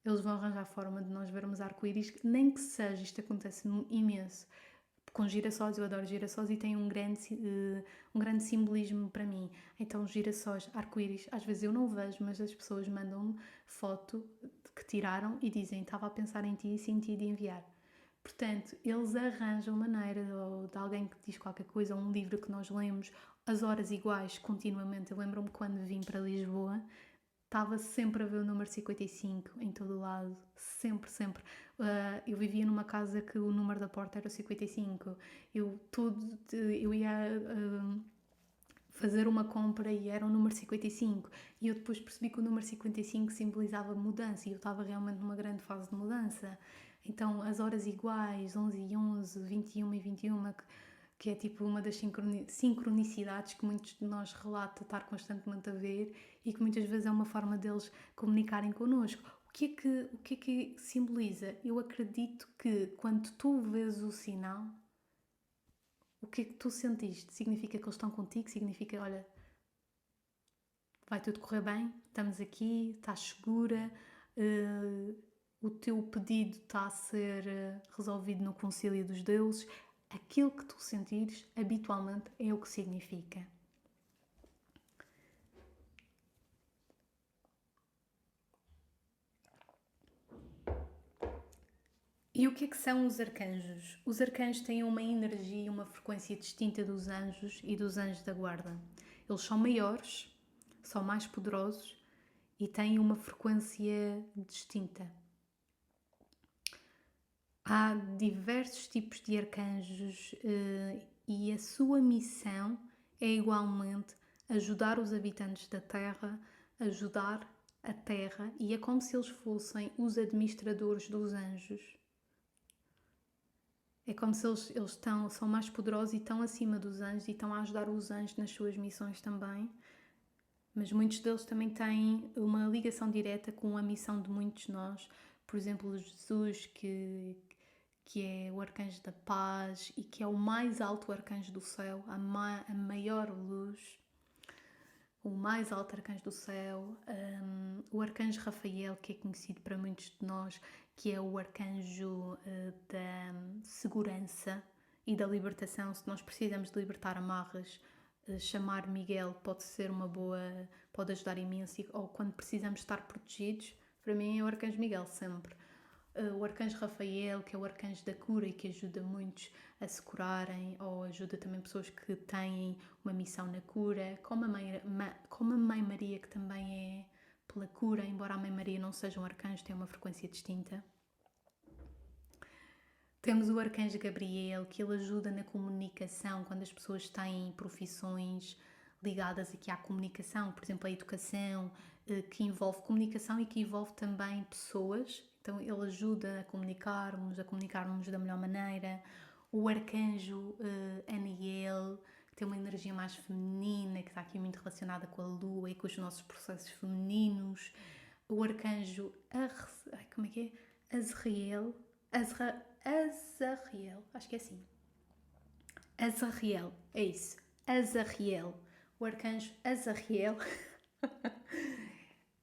eles vão arranjar forma de nós vermos arco-íris, nem que seja, isto acontece imenso, com girassóis, eu adoro girassóis e tem um grande simbolismo para mim. Então, girassóis, arco-íris, às vezes eu não vejo, mas as pessoas mandam-me foto que tiraram e dizem: estava a pensar em ti e senti de enviar. Portanto, eles arranjam maneira, ou de alguém que diz qualquer coisa, ou um livro que nós lemos, as horas iguais, continuamente. Eu lembro-me quando vim para Lisboa, estava sempre a ver o número 55 em todo o lado, sempre, sempre. Eu vivia numa casa que o número da porta era o 55. Eu ia fazer uma compra e era o número 55. E eu depois percebi que o número 55 simbolizava mudança e eu estava realmente numa grande fase de mudança. Então, as horas iguais, 11 e 11, 21 e 21, que é tipo uma das sincronicidades que muitos de nós relatam estar constantemente a ver e que muitas vezes é uma forma deles comunicarem connosco. O que é que simboliza? Eu acredito que quando tu vês o sinal, o que é que tu sentiste? Significa que eles estão contigo? Significa, olha, vai tudo correr bem? Estamos aqui? Estás segura? O teu pedido está a ser resolvido no concílio dos deuses? Aquilo que tu sentires, habitualmente, é o que significa. E o que é que são os arcanjos? Os arcanjos têm uma energia e uma frequência distinta dos anjos e dos anjos da guarda. Eles são maiores, são mais poderosos e têm uma frequência distinta. Há diversos tipos de arcanjos e a sua missão é igualmente ajudar os habitantes da Terra, ajudar a Terra, e é como se eles fossem os administradores dos anjos. É como se eles são mais poderosos e estão acima dos anjos e estão a ajudar os anjos nas suas missões também. Mas muitos deles também têm uma ligação direta com a missão de muitos de nós. Por exemplo, Jesus, que é o arcanjo da paz e que é o mais alto arcanjo do céu, a maior luz, o mais alto arcanjo do céu. O arcanjo Rafael, que é conhecido para muitos de nós, que é o arcanjo da segurança e da libertação. Se nós precisamos de libertar amarras, chamar Miguel pode ser uma boa, pode ajudar imenso. Ou quando precisamos estar protegidos, para mim é o arcanjo Miguel sempre. O arcanjo Rafael, que é o arcanjo da cura e que ajuda muitos a se curarem, ou ajuda também pessoas que têm uma missão na cura, como a Mãe Maria, que também é pela cura, embora a Mãe Maria não seja um arcanjo, tem uma frequência distinta. Temos o arcanjo Gabriel, que ele ajuda na comunicação quando as pessoas têm profissões ligadas aqui à comunicação, por exemplo, a educação, que envolve comunicação e que envolve também pessoas. Então ele ajuda a comunicarmos da melhor maneira. O arcanjo Aniel, que tem uma energia mais feminina, que está aqui muito relacionada com a lua e com os nossos processos femininos. O arcanjo como é que é? Azrael, acho que é assim. Azrael, é isso. Azrael, o arcanjo Azrael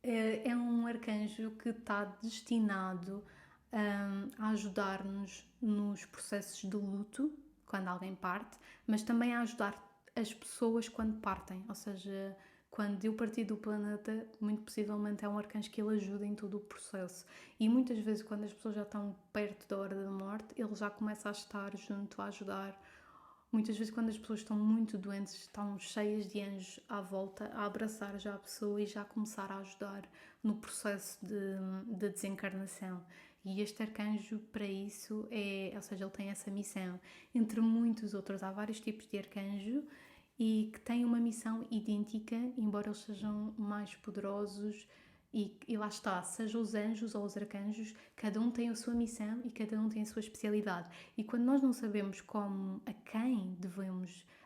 é um arcanjo que está destinado a ajudar-nos nos processos de luto, quando alguém parte, mas também a ajudar as pessoas quando partem, ou seja, quando eu partir do planeta, muito possivelmente é um arcanjo que ele ajuda em todo o processo. E muitas vezes, quando as pessoas já estão perto da hora da morte, ele já começa a estar junto a ajudar. Muitas vezes, quando as pessoas estão muito doentes, estão cheias de anjos à volta, a abraçar já a pessoa e já começar a ajudar no processo de desencarnação. E este arcanjo, para isso, ou seja, ele tem essa missão. Entre muitos outros, há vários tipos de arcanjo e que têm uma missão idêntica, embora eles sejam mais poderosos. E lá está, seja os anjos ou os arcanjos, cada um tem a sua missão e cada um tem a sua especialidade. E quando nós não sabemos a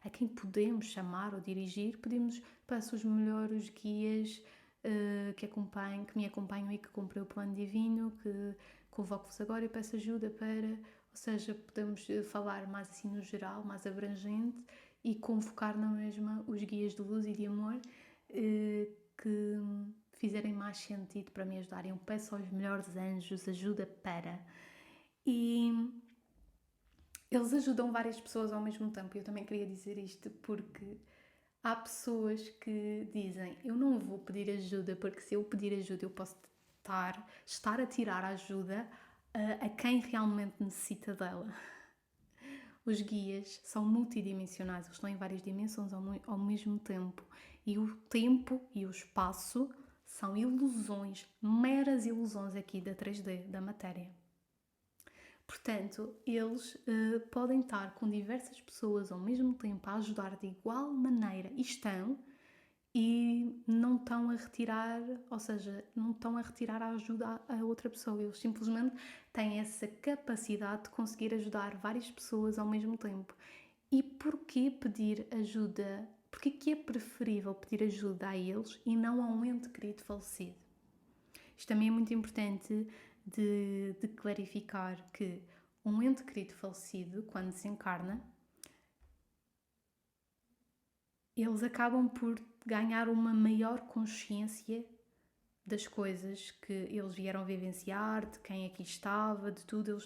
quem podemos chamar ou dirigir, pedimos para os melhores guias que me acompanham e que cumprem o plano divino, que convoco-vos agora e peço ajuda para, ou seja, podemos falar mais assim no geral, mais abrangente e convocar na mesma os guias de luz e de amor que fizerem mais sentido para me ajudarem. Eu peço aos melhores anjos ajuda para. E eles ajudam várias pessoas ao mesmo tempo. Eu também queria dizer isto porque há pessoas que dizem: eu não vou pedir ajuda porque se eu pedir ajuda eu posso estar a tirar a ajuda a quem realmente necessita dela. Os guias são multidimensionais, eles estão em várias dimensões ao mesmo tempo. E o tempo e o espaço são ilusões, meras ilusões aqui da 3D, da matéria. Portanto, eles podem estar com diversas pessoas ao mesmo tempo a ajudar de igual maneira e não estão a retirar, ou seja, não estão a retirar a ajuda a outra pessoa. Eles simplesmente têm essa capacidade de conseguir ajudar várias pessoas ao mesmo tempo. E porquê pedir ajuda? Porquê que é preferível pedir ajuda a eles e não a um ente querido falecido? Isto também é muito importante de clarificar que um ente querido falecido, quando desencarna, eles acabam por ganhar uma maior consciência das coisas que eles vieram vivenciar, de quem aqui estava, de tudo.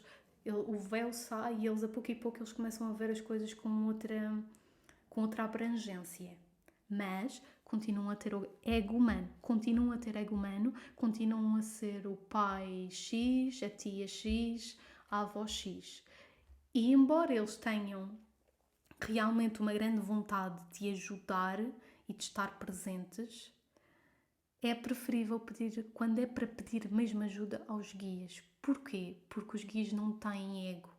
O véu sai e eles, a pouco e pouco, eles começam a ver as coisas com outra abrangência. Mas continuam a ter o ego humano, continuam a ser o pai X, a tia X, a avó X. E embora eles tenham realmente uma grande vontade de ajudar e de estar presentes, é preferível pedir, quando é para pedir mesmo ajuda, aos guias. Porquê? Porque os guias não têm ego.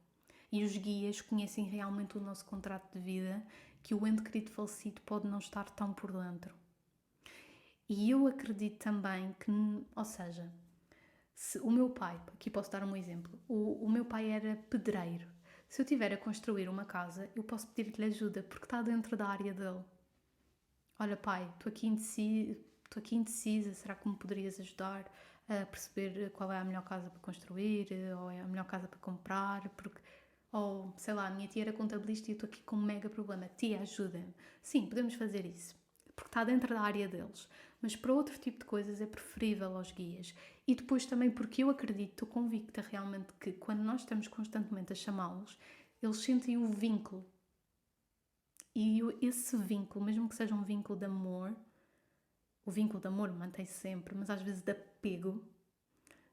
E os guias conhecem realmente o nosso contrato de vida, que o ente querido falecido pode não estar tão por dentro. E eu acredito também que, ou seja, se o meu pai, aqui posso dar um exemplo, o meu pai era pedreiro. Se eu estiver a construir uma casa, eu posso pedir-lhe ajuda porque está dentro da área dele. Olha pai, estou aqui indecisa, será que me poderias ajudar a perceber qual é a melhor casa para construir ou é a melhor casa para comprar? Ou, sei lá, a minha tia era contabilista e eu estou aqui com um mega problema. Tia, ajuda-me. Sim, podemos fazer isso, porque está dentro da área deles. Mas para outro tipo de coisas é preferível aos guias. E depois também porque eu acredito, estou convicta realmente que quando nós estamos constantemente a chamá-los, eles sentem o vínculo. E esse vínculo, mesmo que seja um vínculo de amor, o vínculo de amor mantém-se sempre, mas às vezes de apego,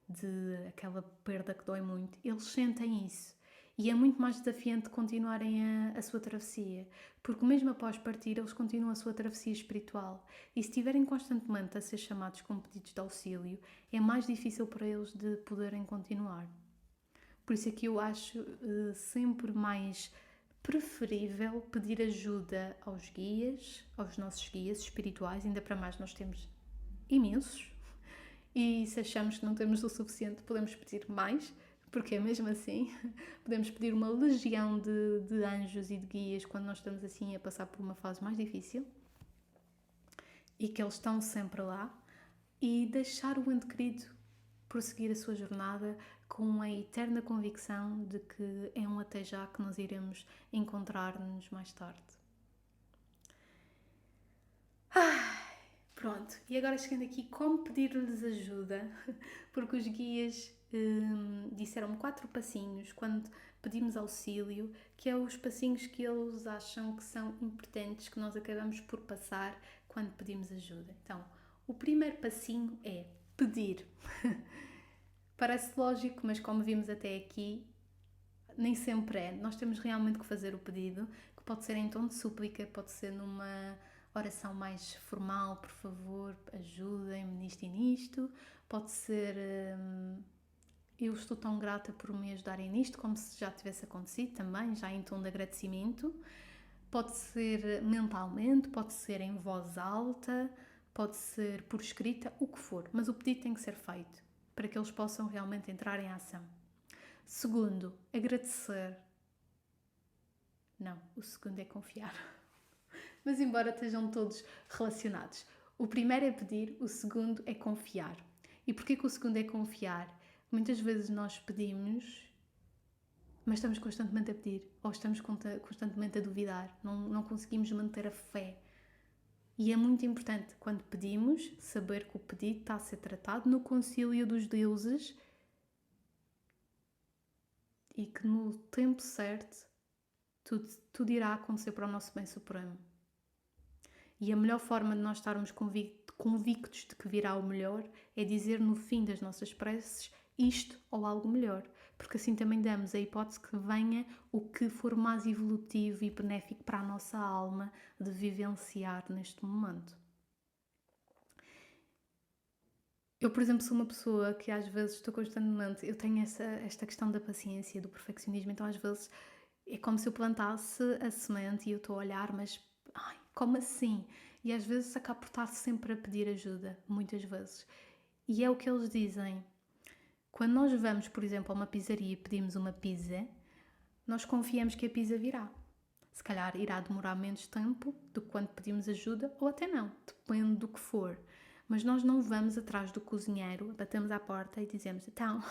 de aquela perda que dói muito, eles sentem isso. E é muito mais desafiante continuarem a sua travessia, porque mesmo após partir, eles continuam a sua travessia espiritual. E se estiverem constantemente a ser chamados com pedidos de auxílio, é mais difícil para eles de poderem continuar. Por isso é que eu acho sempre mais preferível pedir ajuda aos guias, aos nossos guias espirituais, ainda para mais nós temos imensos, e se achamos que não temos o suficiente, podemos pedir mais, porque é mesmo assim. Podemos pedir uma legião de anjos e de guias quando nós estamos assim a passar por uma fase mais difícil e que eles estão sempre lá, e deixar o ente querido prosseguir a sua jornada com a eterna convicção de que é um até já que nós iremos encontrar-nos mais tarde. Pronto, e agora chegando aqui, como pedir-lhes ajuda? Porque os guias disseram-me 4 passinhos quando pedimos auxílio, que é os passinhos que eles acham que são importantes, que nós acabamos por passar quando pedimos ajuda. Então, o primeiro passinho é pedir. Parece lógico, mas como vimos até aqui, nem sempre é. Nós temos realmente que fazer o pedido, que pode ser em tom de súplica, pode ser numa oração mais formal, por favor, ajudem-me nisto e nisto. Pode ser eu estou tão grata por me ajudarem nisto, como se já tivesse acontecido também, já em tom de agradecimento. Pode ser mentalmente, pode ser em voz alta, pode ser por escrita, o que for, mas o pedido tem que ser feito para que eles possam realmente entrar em ação. Segundo, agradecer. Não, o segundo é confiar. Mas embora estejam todos relacionados. O primeiro é pedir, o segundo é confiar. E porquê que o segundo é confiar? Muitas vezes nós pedimos, mas estamos constantemente a pedir, ou estamos constantemente a duvidar, não conseguimos manter a fé. E é muito importante, quando pedimos, saber que o pedido está a ser tratado no concílio dos deuses e que no tempo certo tudo irá acontecer para o nosso bem supremo. E a melhor forma de nós estarmos convictos de que virá o melhor é dizer no fim das nossas preces isto ou algo melhor, porque assim também damos a hipótese que venha o que for mais evolutivo e benéfico para a nossa alma de vivenciar neste momento. Eu, por exemplo, sou uma pessoa que às vezes estou constantemente... Eu tenho esta questão da paciência, do perfeccionismo, então às vezes é como se eu plantasse a semente e eu estou a olhar, mas... Ai, como assim? E às vezes acabo por estar sempre a pedir ajuda, muitas vezes. E é o que eles dizem. Quando nós vamos, por exemplo, a uma pizzaria e pedimos uma pizza, nós confiamos que a pizza virá. Se calhar irá demorar menos tempo do que quando pedimos ajuda, ou até não, depende do que for. Mas nós não vamos atrás do cozinheiro, batemos à porta e dizemos: então,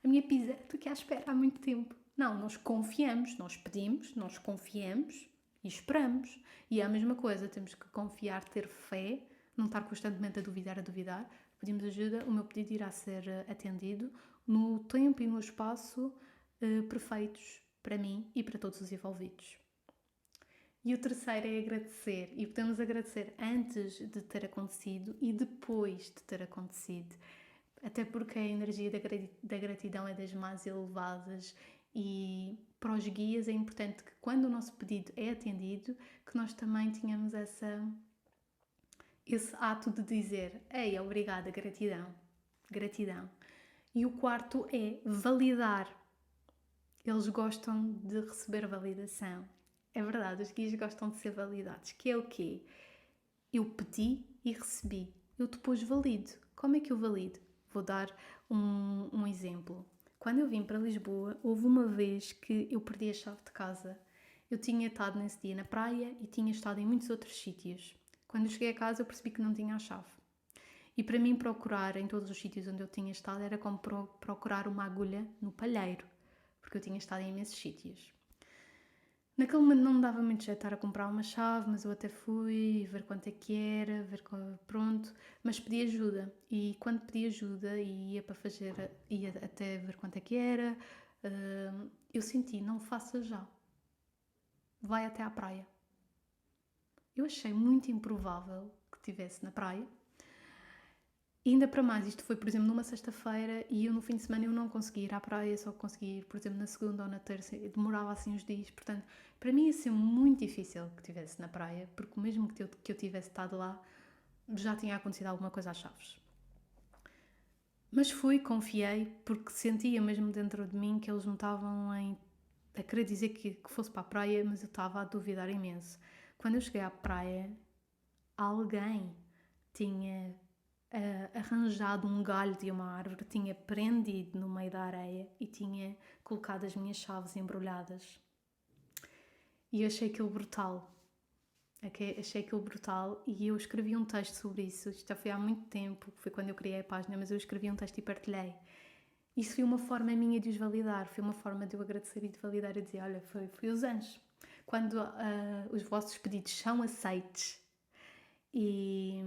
a minha pizza, estou aqui à espera há muito tempo. Não, nós confiamos, nós pedimos, nós confiamos e esperamos. E é a mesma coisa, temos que confiar, ter fé, não estar constantemente a duvidar. Pedimos ajuda, o meu pedido irá ser atendido no tempo e no espaço perfeitos para mim e para todos os envolvidos. E o terceiro é agradecer. E podemos agradecer antes de ter acontecido e depois de ter acontecido. Até porque a energia da gratidão é das mais elevadas, e para os guias é importante que quando o nosso pedido é atendido, que nós também tenhamos esse ato de dizer: ei, obrigada, gratidão. E o quarto é validar. Eles gostam de receber validação. É verdade, os guias gostam de ser validados. Que é o quê? Eu pedi e recebi. Eu depois valido. Como é que eu valido? Vou dar um exemplo. Quando eu vim para Lisboa, houve uma vez que eu perdi a chave de casa. Eu tinha estado nesse dia na praia e tinha estado em muitos outros sítios. Quando eu cheguei a casa, eu percebi que não tinha a chave. E para mim, procurar em todos os sítios onde eu tinha estado era como procurar uma agulha no palheiro, porque eu tinha estado em imensos sítios. Naquele momento não me dava muito jeito estar a comprar uma chave, mas eu até fui ver quanto é que era, pronto, mas pedi ajuda. E quando pedi ajuda e ia até ver quanto é que era, eu senti: não faça já, vai até à praia. Eu achei muito improvável que estivesse na praia. E ainda para mais, isto foi, por exemplo, numa sexta-feira e eu no fim de semana eu não consegui ir à praia, só consegui ir, por exemplo, na segunda ou na terça, e demorava assim uns dias. Portanto, para mim ia ser muito difícil que estivesse na praia, porque mesmo que eu tivesse estado lá, já tinha acontecido alguma coisa às chaves. Mas fui, confiei, porque sentia mesmo dentro de mim que eles me estavam a querer dizer que fosse para a praia, mas eu estava a duvidar imenso. Quando eu cheguei à praia, alguém tinha arranjado um galho de uma árvore, tinha prendido no meio da areia e tinha colocado as minhas chaves embrulhadas. E eu achei aquilo brutal. Achei aquilo brutal e eu escrevi um texto sobre isso. Isto já foi há muito tempo, foi quando eu criei a página, mas eu escrevi um texto e partilhei. Isso foi uma forma minha de os validar, foi uma forma de eu agradecer e de validar e dizer, olha, foi os anjos. Quando os vossos pedidos são aceites e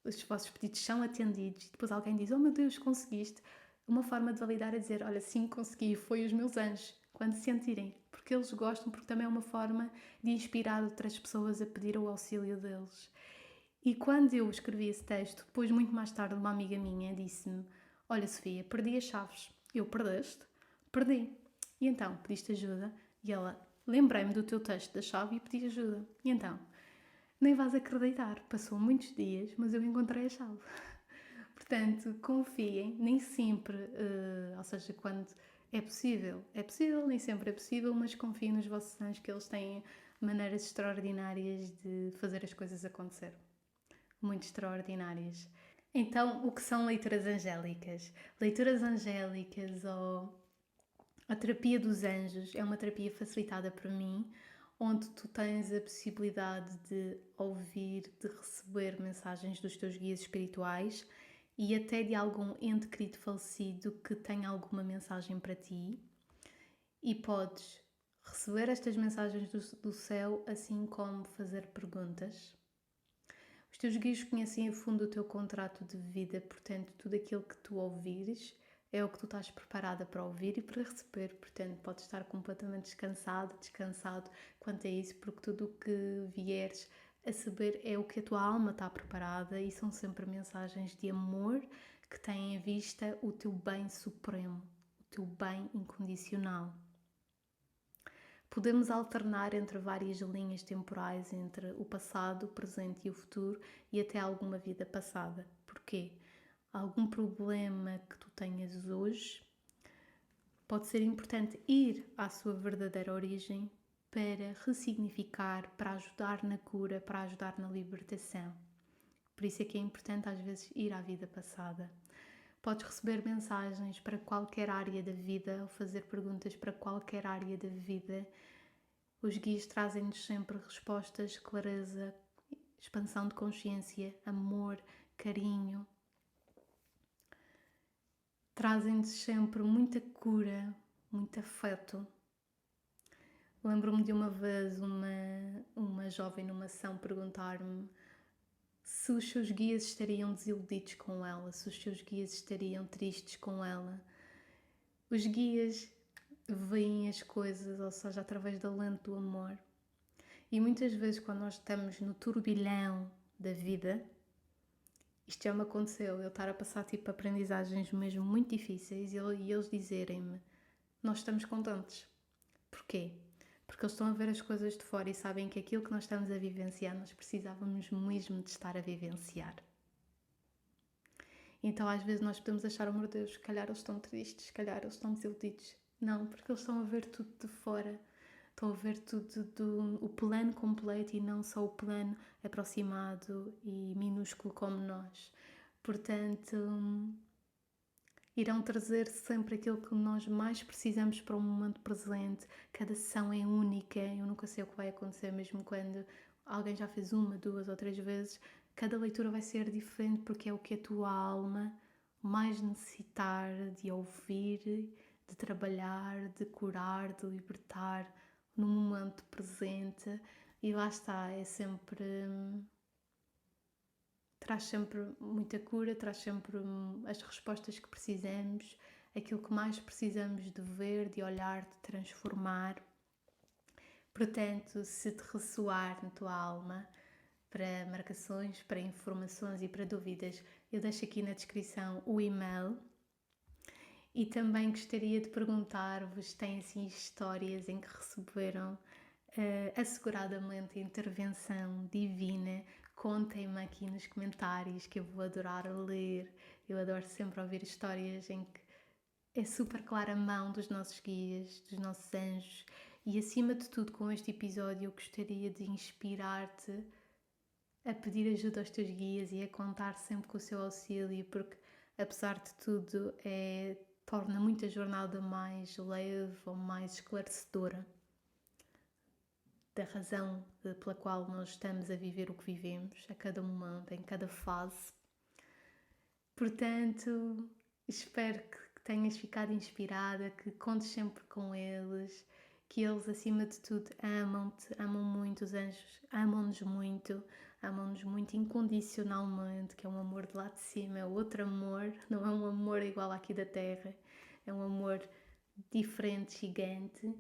os vossos pedidos são atendidos e depois alguém diz, oh meu Deus, conseguiste, uma forma de validar é dizer, olha, sim, consegui, foi os meus anjos, quando se sentirem, porque eles gostam, porque também é uma forma de inspirar outras pessoas a pedir o auxílio deles. E quando eu escrevi esse texto, depois, muito mais tarde, uma amiga minha disse-me, olha Sofia, perdi as chaves. Eu, perdeste? Perdi. E então, pediste ajuda? E ela, lembrei-me do teu texto da chave e pedi ajuda. E então, nem vais acreditar, passou muitos dias, mas eu encontrei a chave. Portanto, confiem, nem sempre, ou seja, quando é possível, nem sempre é possível, mas confiem nos vossos anjos que eles têm maneiras extraordinárias de fazer as coisas acontecer. Muito extraordinárias. Então, o que são leituras angélicas? Leituras angélicas ou a terapia dos anjos é uma terapia facilitada por mim, onde tu tens a possibilidade de ouvir, de receber mensagens dos teus guias espirituais e até de algum ente querido falecido que tenha alguma mensagem para ti. E podes receber estas mensagens do céu, assim como fazer perguntas. Os teus guias conhecem a fundo o teu contrato de vida, portanto, tudo aquilo que tu ouvires é o que tu estás preparada para ouvir e para receber, portanto, podes estar completamente descansado quanto a isso, porque tudo o que vieres a saber é o que a tua alma está preparada e são sempre mensagens de amor que têm em vista o teu bem supremo, o teu bem incondicional. Podemos alternar entre várias linhas temporais, entre o passado, o presente e o futuro e até alguma vida passada. Porquê? Algum problema que tu tenhas hoje pode ser importante ir à sua verdadeira origem para ressignificar, para ajudar na cura, para ajudar na libertação. Por isso é que é importante às vezes ir à vida passada. Podes receber mensagens para qualquer área da vida ou fazer perguntas para qualquer área da vida. Os guias trazem-nos sempre respostas, clareza, expansão de consciência, amor, carinho. Trazem-nos sempre muita cura, muito afeto. Lembro-me de uma vez uma jovem numa ação perguntar-me se os seus guias estariam desiludidos com ela, se os seus guias estariam tristes com ela. Os guias veem as coisas, ou seja, através da lente do amor. E muitas vezes quando nós estamos no turbilhão da vida, isto já me aconteceu, eu estar a passar tipo aprendizagens mesmo muito difíceis e eles dizerem-me, nós estamos contentes. Porquê? Porque eles estão a ver as coisas de fora e sabem que aquilo que nós estamos a vivenciar, nós precisávamos mesmo de estar a vivenciar. Então às vezes nós podemos achar, oh meu Deus, se calhar eles estão tristes, se calhar eles estão desiludidos. Não, porque eles estão a ver tudo de fora. Estão a ver tudo o plano completo e não só o plano aproximado e minúsculo como nós. Portanto, irão trazer sempre aquilo que nós mais precisamos para o momento presente. Cada sessão é única, eu nunca sei o que vai acontecer, mesmo quando alguém já fez uma, duas ou três vezes. Cada leitura vai ser diferente porque é o que a tua alma mais necessitar de ouvir, de trabalhar, de curar, de libertar no momento presente. E lá está, é sempre... traz sempre muita cura, traz sempre as respostas que precisamos, aquilo que mais precisamos de ver, de olhar, de transformar. Portanto, se te ressoar na tua alma, para marcações, para informações e para dúvidas, eu deixo aqui na descrição o e-mail. E também gostaria de perguntar-vos, têm assim histórias em que receberam asseguradamente a intervenção divina? Contem-me aqui nos comentários que eu vou adorar ler. Eu adoro sempre ouvir histórias em que é super clara a mão dos nossos guias, dos nossos anjos, e acima de tudo, com este episódio, eu gostaria de inspirar-te a pedir ajuda aos teus guias e a contar sempre com o seu auxílio, porque apesar de tudo, torna muito a jornada mais leve ou mais esclarecedora da razão pela qual nós estamos a viver o que vivemos, a cada momento, em cada fase. Portanto, espero que tenhas ficado inspirada, que contes sempre com eles, que eles, acima de tudo, amam-te, amam muito, os anjos amam-nos muito incondicionalmente, que é um amor de lá de cima, é outro amor, não é um amor igual aqui da Terra, é um amor diferente, gigante.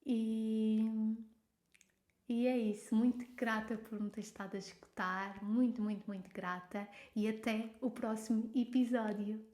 E e é isso, muito grata por me ter estado a escutar, muito, muito, muito grata, e até o próximo episódio.